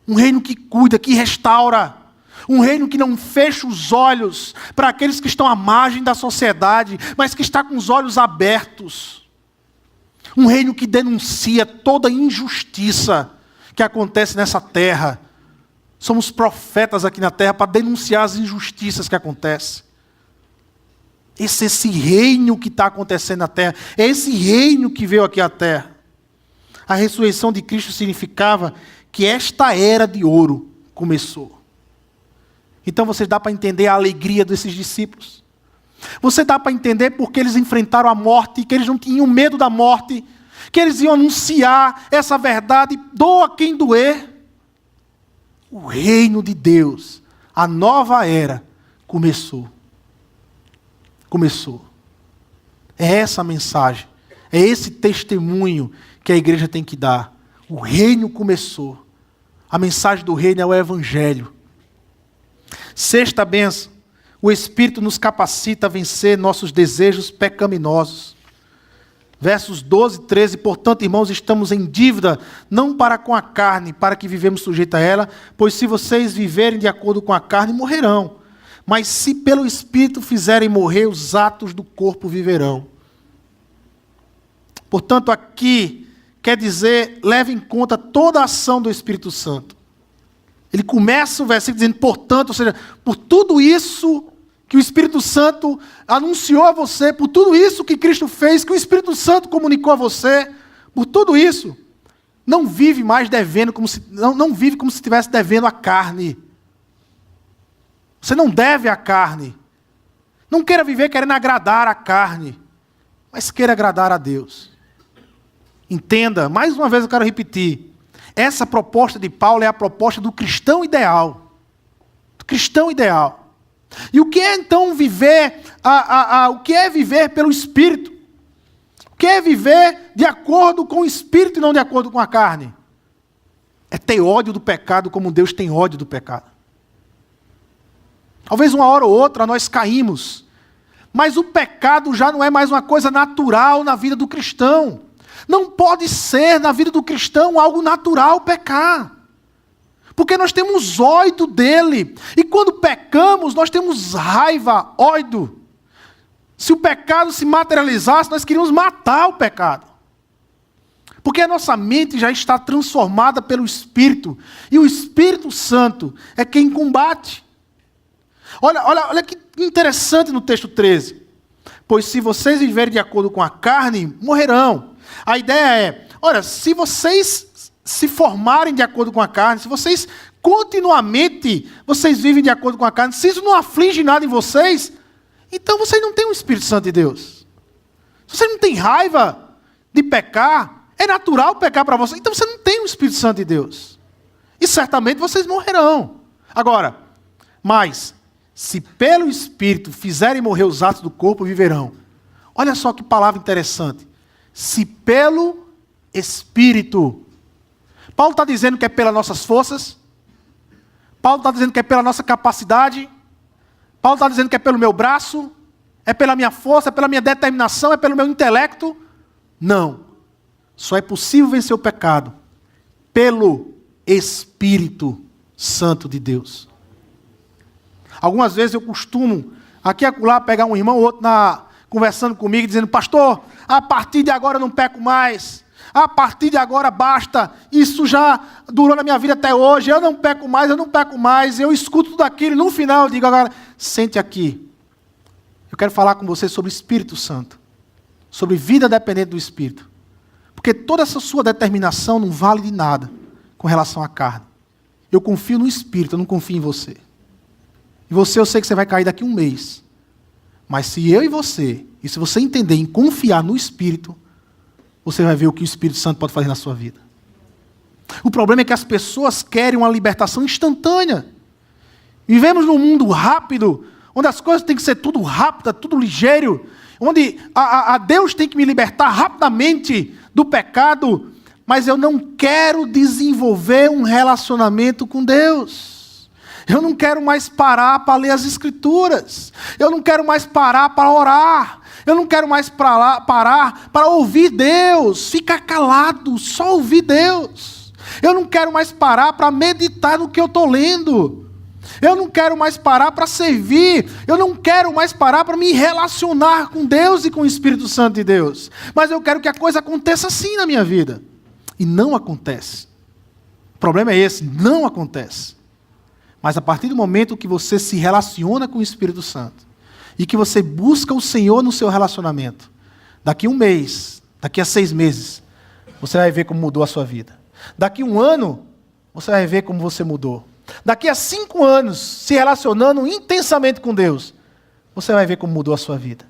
Um reino que cuida, que restaura. Um reino que não fecha os olhos para aqueles que estão à margem da sociedade, mas que está com os olhos abertos. Um reino que denuncia toda injustiça que acontece nessa terra. Somos profetas aqui na terra para denunciar as injustiças que acontecem. Esse reino que está acontecendo na terra, é esse reino que veio aqui à terra. A ressurreição de Cristo significava que esta era de ouro começou. Então você dá para entender a alegria desses discípulos. Você dá para entender porque eles enfrentaram a morte, que eles não tinham medo da morte, que eles iam anunciar essa verdade, doa quem doer. O reino de Deus, a nova era, começou. Começou. É essa a mensagem, é esse testemunho que a igreja tem que dar. O reino começou. A mensagem do reino é o evangelho. Sexta bênção, o Espírito nos capacita a vencer nossos desejos pecaminosos. Versos 12 e 13, portanto, irmãos, estamos em dívida, não para com a carne, para que vivemos sujeitos a ela, pois se vocês viverem de acordo com a carne, morrerão. Mas se pelo Espírito fizerem morrer, os atos do corpo viverão. Portanto, aqui, quer dizer, leve em conta toda a ação do Espírito Santo. Ele começa o versículo dizendo, portanto, ou seja, por tudo isso que o Espírito Santo anunciou a você, por tudo isso que Cristo fez, que o Espírito Santo comunicou a você, por tudo isso, não vive mais devendo, não vive como se estivesse devendo a carne. Você não deve a carne. Não queira viver querendo agradar a carne, mas queira agradar a Deus. Entenda, mais uma vez eu quero repetir, essa proposta de Paulo é a proposta do cristão ideal. Do cristão ideal. E o que é então viver, o que é viver pelo Espírito? O que é viver de acordo com o Espírito e não de acordo com a carne? É ter ódio do pecado como Deus tem ódio do pecado. Talvez uma hora ou outra nós caímos, mas o pecado já não é mais uma coisa natural na vida do cristão. Não pode ser na vida do cristão algo natural pecar. Porque nós temos ódio dele. E quando pecamos, nós temos raiva, ódio. Se o pecado se materializasse, nós queríamos matar o pecado. Porque a nossa mente já está transformada pelo Espírito. E o Espírito Santo é quem combate. Olha que interessante no texto 13. Pois se vocês viverem de acordo com a carne, morrerão. A ideia é, olha, se vocês se formarem de acordo com a carne, se vocês continuamente vivem de acordo com a carne, se isso não aflige nada em vocês, então vocês não têm o Espírito Santo de Deus. Se você não tem raiva de pecar, é natural pecar para você, então você não tem o Espírito Santo de Deus. E certamente vocês morrerão. Agora, mas, se pelo Espírito fizerem morrer os atos do corpo, viverão. Olha só que palavra interessante. Se pelo Espírito. Paulo está dizendo que é pelas nossas forças. Paulo está dizendo que é pela nossa capacidade. Paulo está dizendo que é pelo meu braço. É pela minha força, é pela minha determinação, é pelo meu intelecto. Não. Só é possível vencer o pecado pelo Espírito Santo de Deus. Algumas vezes eu costumo, aqui e acolá, pegar um irmão ou outro conversando comigo, dizendo, pastor, a partir de agora eu não peco mais. A partir de agora basta. Isso já durou na minha vida até hoje. Eu não peco mais, eu não peco mais. Eu escuto tudo aquilo e no final eu digo, agora, sente aqui. Eu quero falar com você sobre o Espírito Santo. Sobre vida dependente do Espírito. Porque toda essa sua determinação não vale de nada com relação à carne. Eu confio no Espírito, eu não confio em você. E você, eu sei que você vai cair daqui a um mês. Mas se eu e você entender em confiar no Espírito, você vai ver o que o Espírito Santo pode fazer na sua vida. O problema é que as pessoas querem uma libertação instantânea. Vivemos num mundo rápido, onde as coisas têm que ser tudo rápido, tudo ligeiro, onde a Deus tem que me libertar rapidamente do pecado, mas eu não quero desenvolver um relacionamento com Deus. Eu não quero mais parar para ler as Escrituras. Eu não quero mais parar para orar. Eu não quero mais parar para ouvir Deus. Ficar calado, só ouvir Deus. Eu não quero mais parar para meditar no que eu estou lendo. Eu não quero mais parar para servir. Eu não quero mais parar para me relacionar com Deus e com o Espírito Santo de Deus. Mas eu quero que a coisa aconteça assim na minha vida. E não acontece. O problema é esse, não acontece. Mas a partir do momento que você se relaciona com o Espírito Santo e que você busca o Senhor no seu relacionamento, daqui a um mês, daqui a 6 meses, você vai ver como mudou a sua vida. Daqui a 1 ano, você vai ver como você mudou. Daqui a 5 anos, se relacionando intensamente com Deus, você vai ver como mudou a sua vida.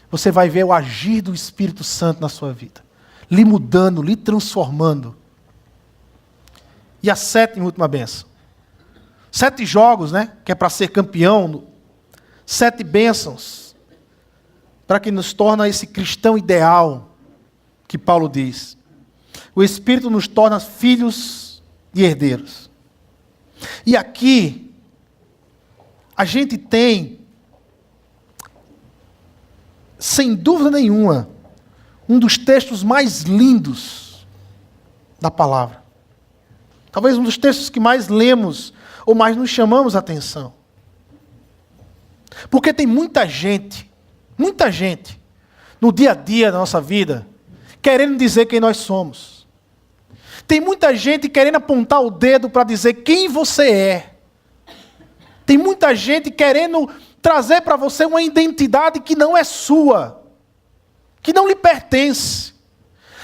Você vai ver o agir do Espírito Santo na sua vida, lhe mudando, lhe transformando. E a 7ª e última bênção. 7 jogos, né? Que é para ser campeão. 7 bênçãos. Para que nos torna esse cristão ideal que Paulo diz. O Espírito nos torna filhos e herdeiros. E aqui, a gente tem, sem dúvida nenhuma, um dos textos mais lindos da palavra. Talvez um dos textos que mais lemos ou mais nos chamamos a atenção. Porque tem muita gente, no dia a dia da nossa vida, querendo dizer quem nós somos. Tem muita gente querendo apontar o dedo para dizer quem você é. Tem muita gente querendo trazer para você uma identidade que não é sua, que não lhe pertence.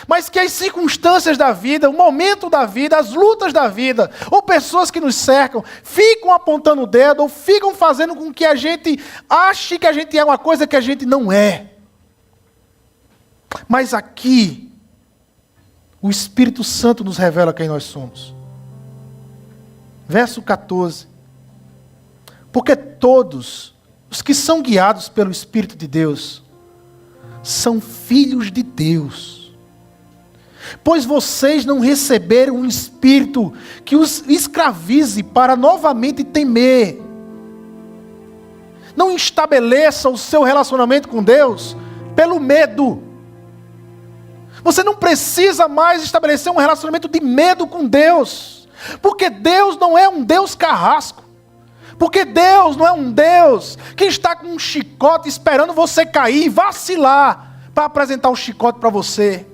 Mas que as circunstâncias da vida, o momento da vida, as lutas da vida, ou pessoas que nos cercam, ficam apontando o dedo, ou ficam fazendo com que a gente ache que a gente é uma coisa que a gente não é. Mas aqui, o Espírito Santo nos revela quem nós somos. Verso 14. Porque todos os que são guiados pelo Espírito de Deus são filhos de Deus. Pois vocês não receberam um espírito que os escravize para novamente temer. Não estabeleça o seu relacionamento com Deus pelo medo. Você não precisa mais estabelecer um relacionamento de medo com Deus. Porque Deus não é um Deus carrasco. Porque Deus não é um Deus que está com um chicote esperando você cair e vacilar para apresentar um chicote para você.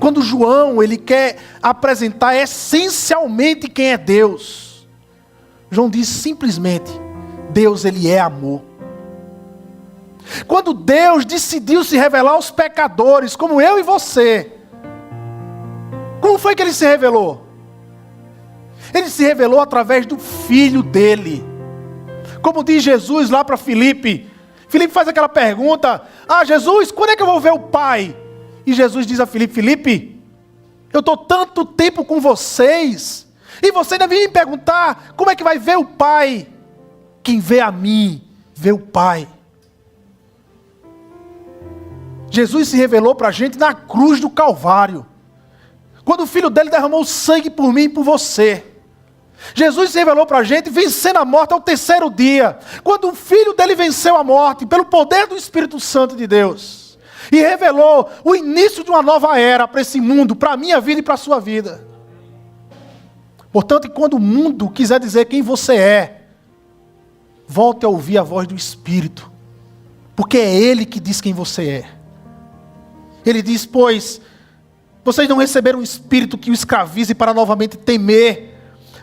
Quando João, ele quer apresentar essencialmente quem é Deus, João diz simplesmente, Deus, ele é amor. Quando Deus decidiu se revelar aos pecadores, como eu e você, como foi que ele se revelou? Ele se revelou através do Filho dele. Como diz Jesus lá para Filipe, Filipe faz aquela pergunta, Jesus, quando é que eu vou ver o Pai? E Jesus diz a Filipe, Filipe, eu estou tanto tempo com vocês, e você ainda vem me perguntar, como é que vai ver o Pai? Quem vê a mim, vê o Pai. Jesus se revelou para a gente na cruz do Calvário, quando o Filho dele derramou sangue por mim e por você. Jesus se revelou para a gente vencendo a morte ao terceiro dia, quando o Filho dele venceu a morte, pelo poder do Espírito Santo de Deus. E revelou o início de uma nova era para esse mundo, para a minha vida e para a sua vida. Portanto, quando o mundo quiser dizer quem você é, volte a ouvir a voz do Espírito. Porque é Ele que diz quem você é. Ele diz, pois, vocês não receberam um Espírito que o escravize para novamente temer,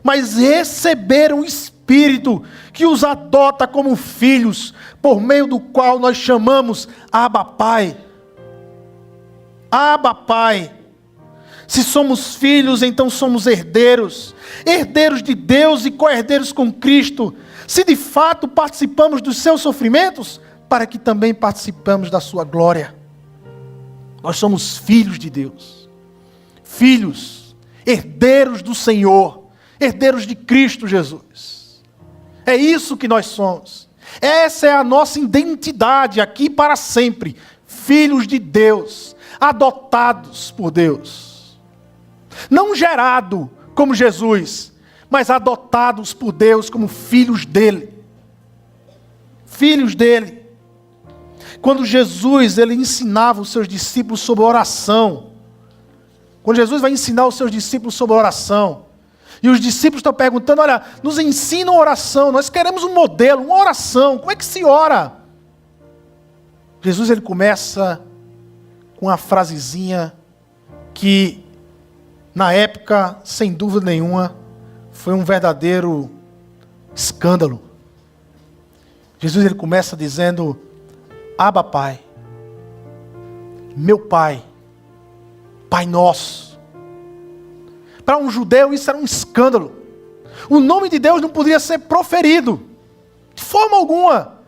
mas receberam um Espírito que os adota como filhos, por meio do qual nós chamamos Abba Pai. Abba Pai. Se somos filhos, então somos herdeiros. Herdeiros de Deus e co-herdeiros com Cristo. Se de fato participamos dos seus sofrimentos, para que também participamos da sua glória. Nós somos filhos de Deus. Filhos, herdeiros do Senhor. Herdeiros de Cristo Jesus. É isso que nós somos. Essa é a nossa identidade aqui para sempre. Filhos de Deus. Adotados por Deus. Não gerado como Jesus, mas adotados por Deus como filhos dele. Filhos dele. Quando Jesus ele ensinava os seus discípulos sobre oração. Quando Jesus vai ensinar os seus discípulos sobre oração. E os discípulos estão perguntando, olha, nos ensinam oração, nós queremos um modelo, uma oração, como é que se ora? Jesus ele começa com uma frasezinha que, na época, sem dúvida nenhuma, foi um verdadeiro escândalo. Jesus ele começa dizendo, Abba Pai, meu Pai, Pai nosso. Para um judeu isso era um escândalo. O nome de Deus não podia ser proferido, de forma alguma.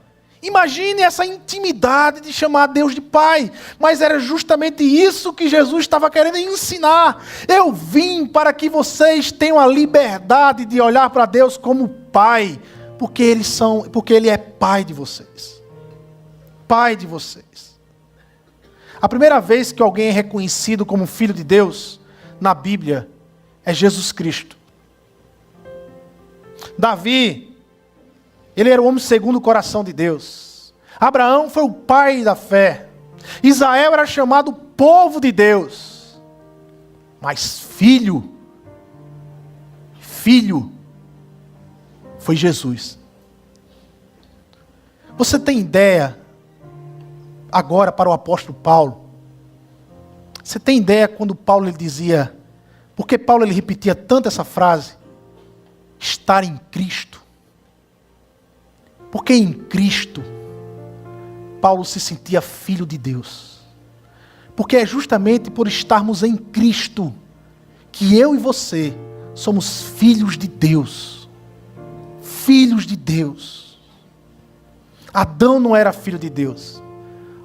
Imagine essa intimidade de chamar Deus de Pai. Mas era justamente isso que Jesus estava querendo ensinar. Eu vim para que vocês tenham a liberdade de olhar para Deus como Pai. Porque Ele é Pai de vocês. Pai de vocês. A primeira vez que alguém é reconhecido como Filho de Deus, na Bíblia, é Jesus Cristo. Davi, ele era o homem segundo o coração de Deus. Abraão foi o pai da fé. Israel era chamado povo de Deus. Mas filho foi Jesus. Você tem ideia, agora para o apóstolo Paulo, você tem ideia quando Paulo lhe dizia, Por que Paulo ele repetia tanto essa frase? Estar em Cristo. Porque em Cristo, Paulo se sentia filho de Deus. Porque é justamente por estarmos em Cristo que eu e você somos filhos de Deus. Filhos de Deus. Adão não era filho de Deus.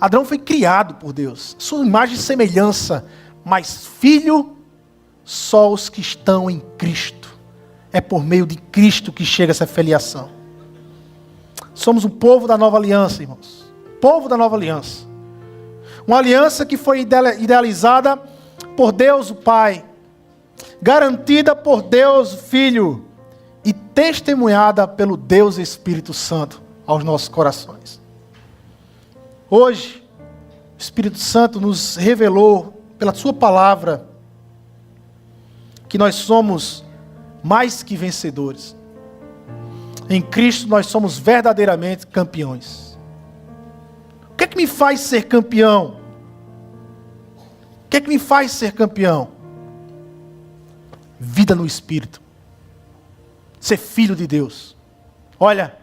Adão foi criado por Deus, sua imagem e semelhança, mas filho só os que estão em Cristo. É por meio de Cristo que chega essa filiação. Somos um povo da nova aliança, irmãos. Povo da nova aliança. Uma aliança que foi idealizada por Deus o Pai, garantida por Deus o Filho e testemunhada pelo Deus Espírito Santo aos nossos corações. Hoje, o Espírito Santo nos revelou, pela sua palavra, que nós somos mais que vencedores. Em Cristo nós somos verdadeiramente campeões. O que é que me faz ser campeão? O que é que me faz ser campeão? Vida no Espírito. Ser filho de Deus. Olha,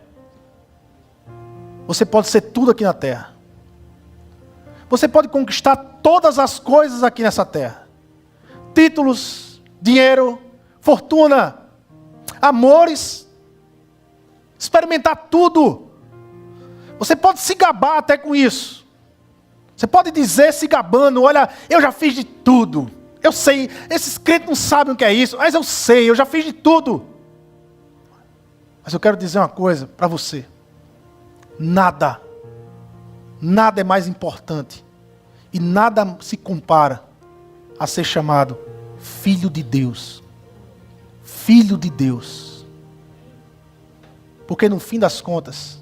você pode ser tudo aqui na terra. Você pode conquistar todas as coisas aqui nessa terra. Títulos, dinheiro, fortuna, amores, experimentar tudo. Você pode se gabar até com isso. Você pode dizer se gabando, olha, eu já fiz de tudo. Eu sei, esses crentes não sabem o que é isso, mas eu sei, eu já fiz de tudo. Mas eu quero dizer uma coisa para você. Nada é mais importante e nada se compara a ser chamado filho de Deus. Filho de Deus. Porque no fim das contas,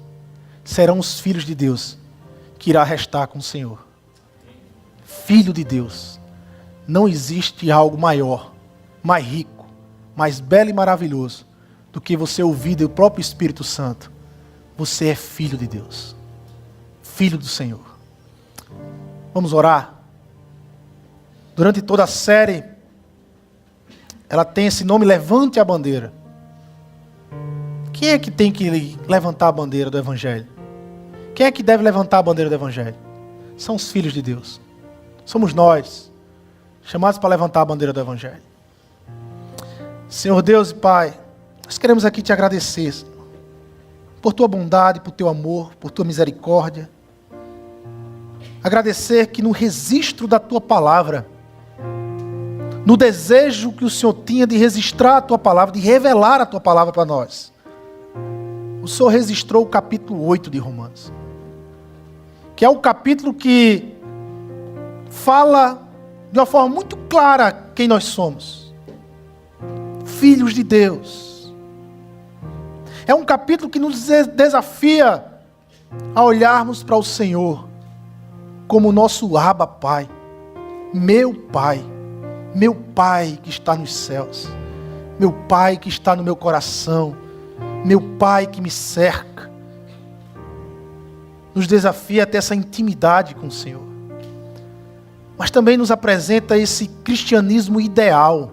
serão os filhos de Deus que irá restar com o Senhor. Filho de Deus. Não existe algo maior, mais rico, mais belo e maravilhoso do que você ouvir do próprio Espírito Santo. Você é filho de Deus. Filho do Senhor. Vamos orar? Durante toda a série, ela tem esse nome, Levante a Bandeira. Quem é que tem que levantar a bandeira do Evangelho? Quem é que deve levantar a bandeira do Evangelho? São os filhos de Deus. Somos nós, chamados para levantar a bandeira do Evangelho. Senhor Deus e Pai, nós queremos aqui te agradecer, Senhor, por tua bondade, por teu amor, por tua misericórdia. Agradecer que no registro da tua palavra, no desejo que o Senhor tinha de registrar a tua palavra, de revelar a tua palavra para nós, o Senhor registrou o capítulo 8 de Romanos, que é o capítulo que fala de uma forma muito clara quem nós somos. Filhos de Deus. É um capítulo que nos desafia a olharmos para o Senhor como nosso Abba Pai. Meu Pai que está nos céus, meu Pai que está no meu coração, meu Pai que me cerca. Nos desafia a ter essa intimidade com o Senhor. Mas também nos apresenta esse cristianismo ideal,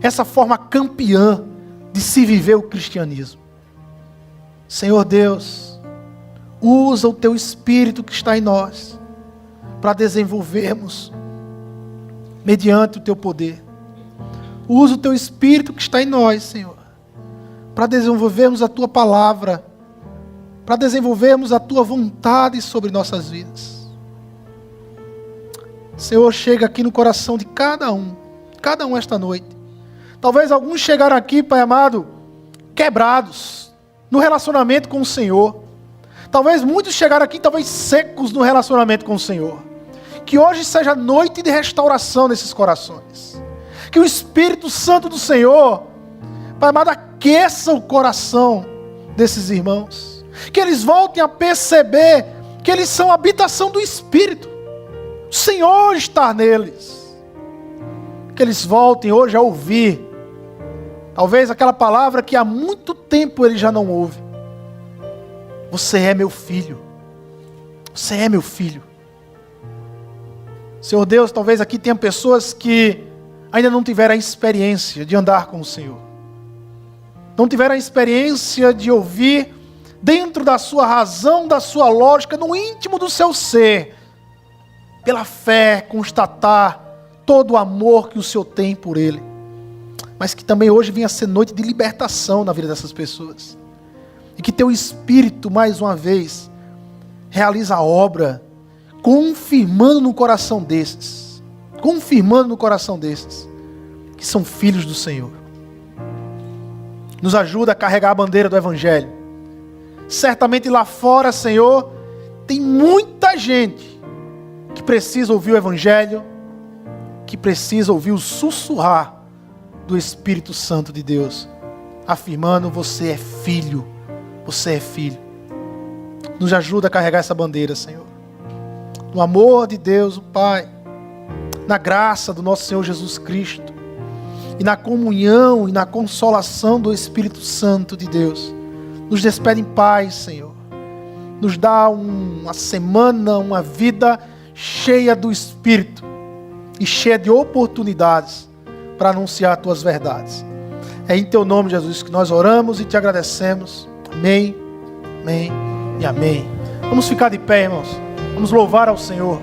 essa forma campeã de se viver o cristianismo. Senhor Deus, usa o teu Espírito que está em nós para desenvolvermos mediante o teu poder. Usa o teu Espírito que está em nós, Senhor, para desenvolvermos a tua palavra, para desenvolvermos a tua vontade sobre nossas vidas. Senhor, chega aqui no coração de cada um esta noite. Talvez alguns chegaram aqui, Pai amado, quebrados no relacionamento com o Senhor. Talvez muitos chegaram aqui, talvez secos no relacionamento com o Senhor. Que hoje seja noite de restauração nesses corações. Que o Espírito Santo do Senhor, Pai amado, aqueça o coração desses irmãos. Que eles voltem a perceber que eles são a habitação do Espírito. O Senhor está neles. Que eles voltem hoje a ouvir, talvez aquela palavra que há muito tempo eles já não ouvem. Você é meu filho. Você é meu filho. Senhor Deus, talvez aqui tenha pessoas que ainda não tiveram a experiência de andar com o Senhor. Não tiveram a experiência de ouvir dentro da sua razão, da sua lógica, no íntimo do seu ser, pela fé, constatar todo o amor que o Senhor tem por ele. Mas que também hoje venha ser noite de libertação na vida dessas pessoas. E que teu Espírito, mais uma vez, realize a obra, confirmando no coração desses, que são filhos do Senhor. Nos ajuda a carregar a bandeira do Evangelho. Certamente lá fora, Senhor, tem muita gente que precisa ouvir o Evangelho, que precisa ouvir o sussurrar do Espírito Santo de Deus, afirmando: você é filho, você é filho. Nos ajuda a carregar essa bandeira, Senhor. No amor de Deus, o Pai, na graça do nosso Senhor Jesus Cristo, e na comunhão e na consolação do Espírito Santo de Deus, nos despede em paz, Senhor. Nos dá uma semana, uma vida cheia do Espírito e cheia de oportunidades para anunciar as tuas verdades. É em teu nome, Jesus, que nós oramos e te agradecemos. Amém, amém e amém. Vamos ficar de pé, irmãos. Vamos louvar ao Senhor.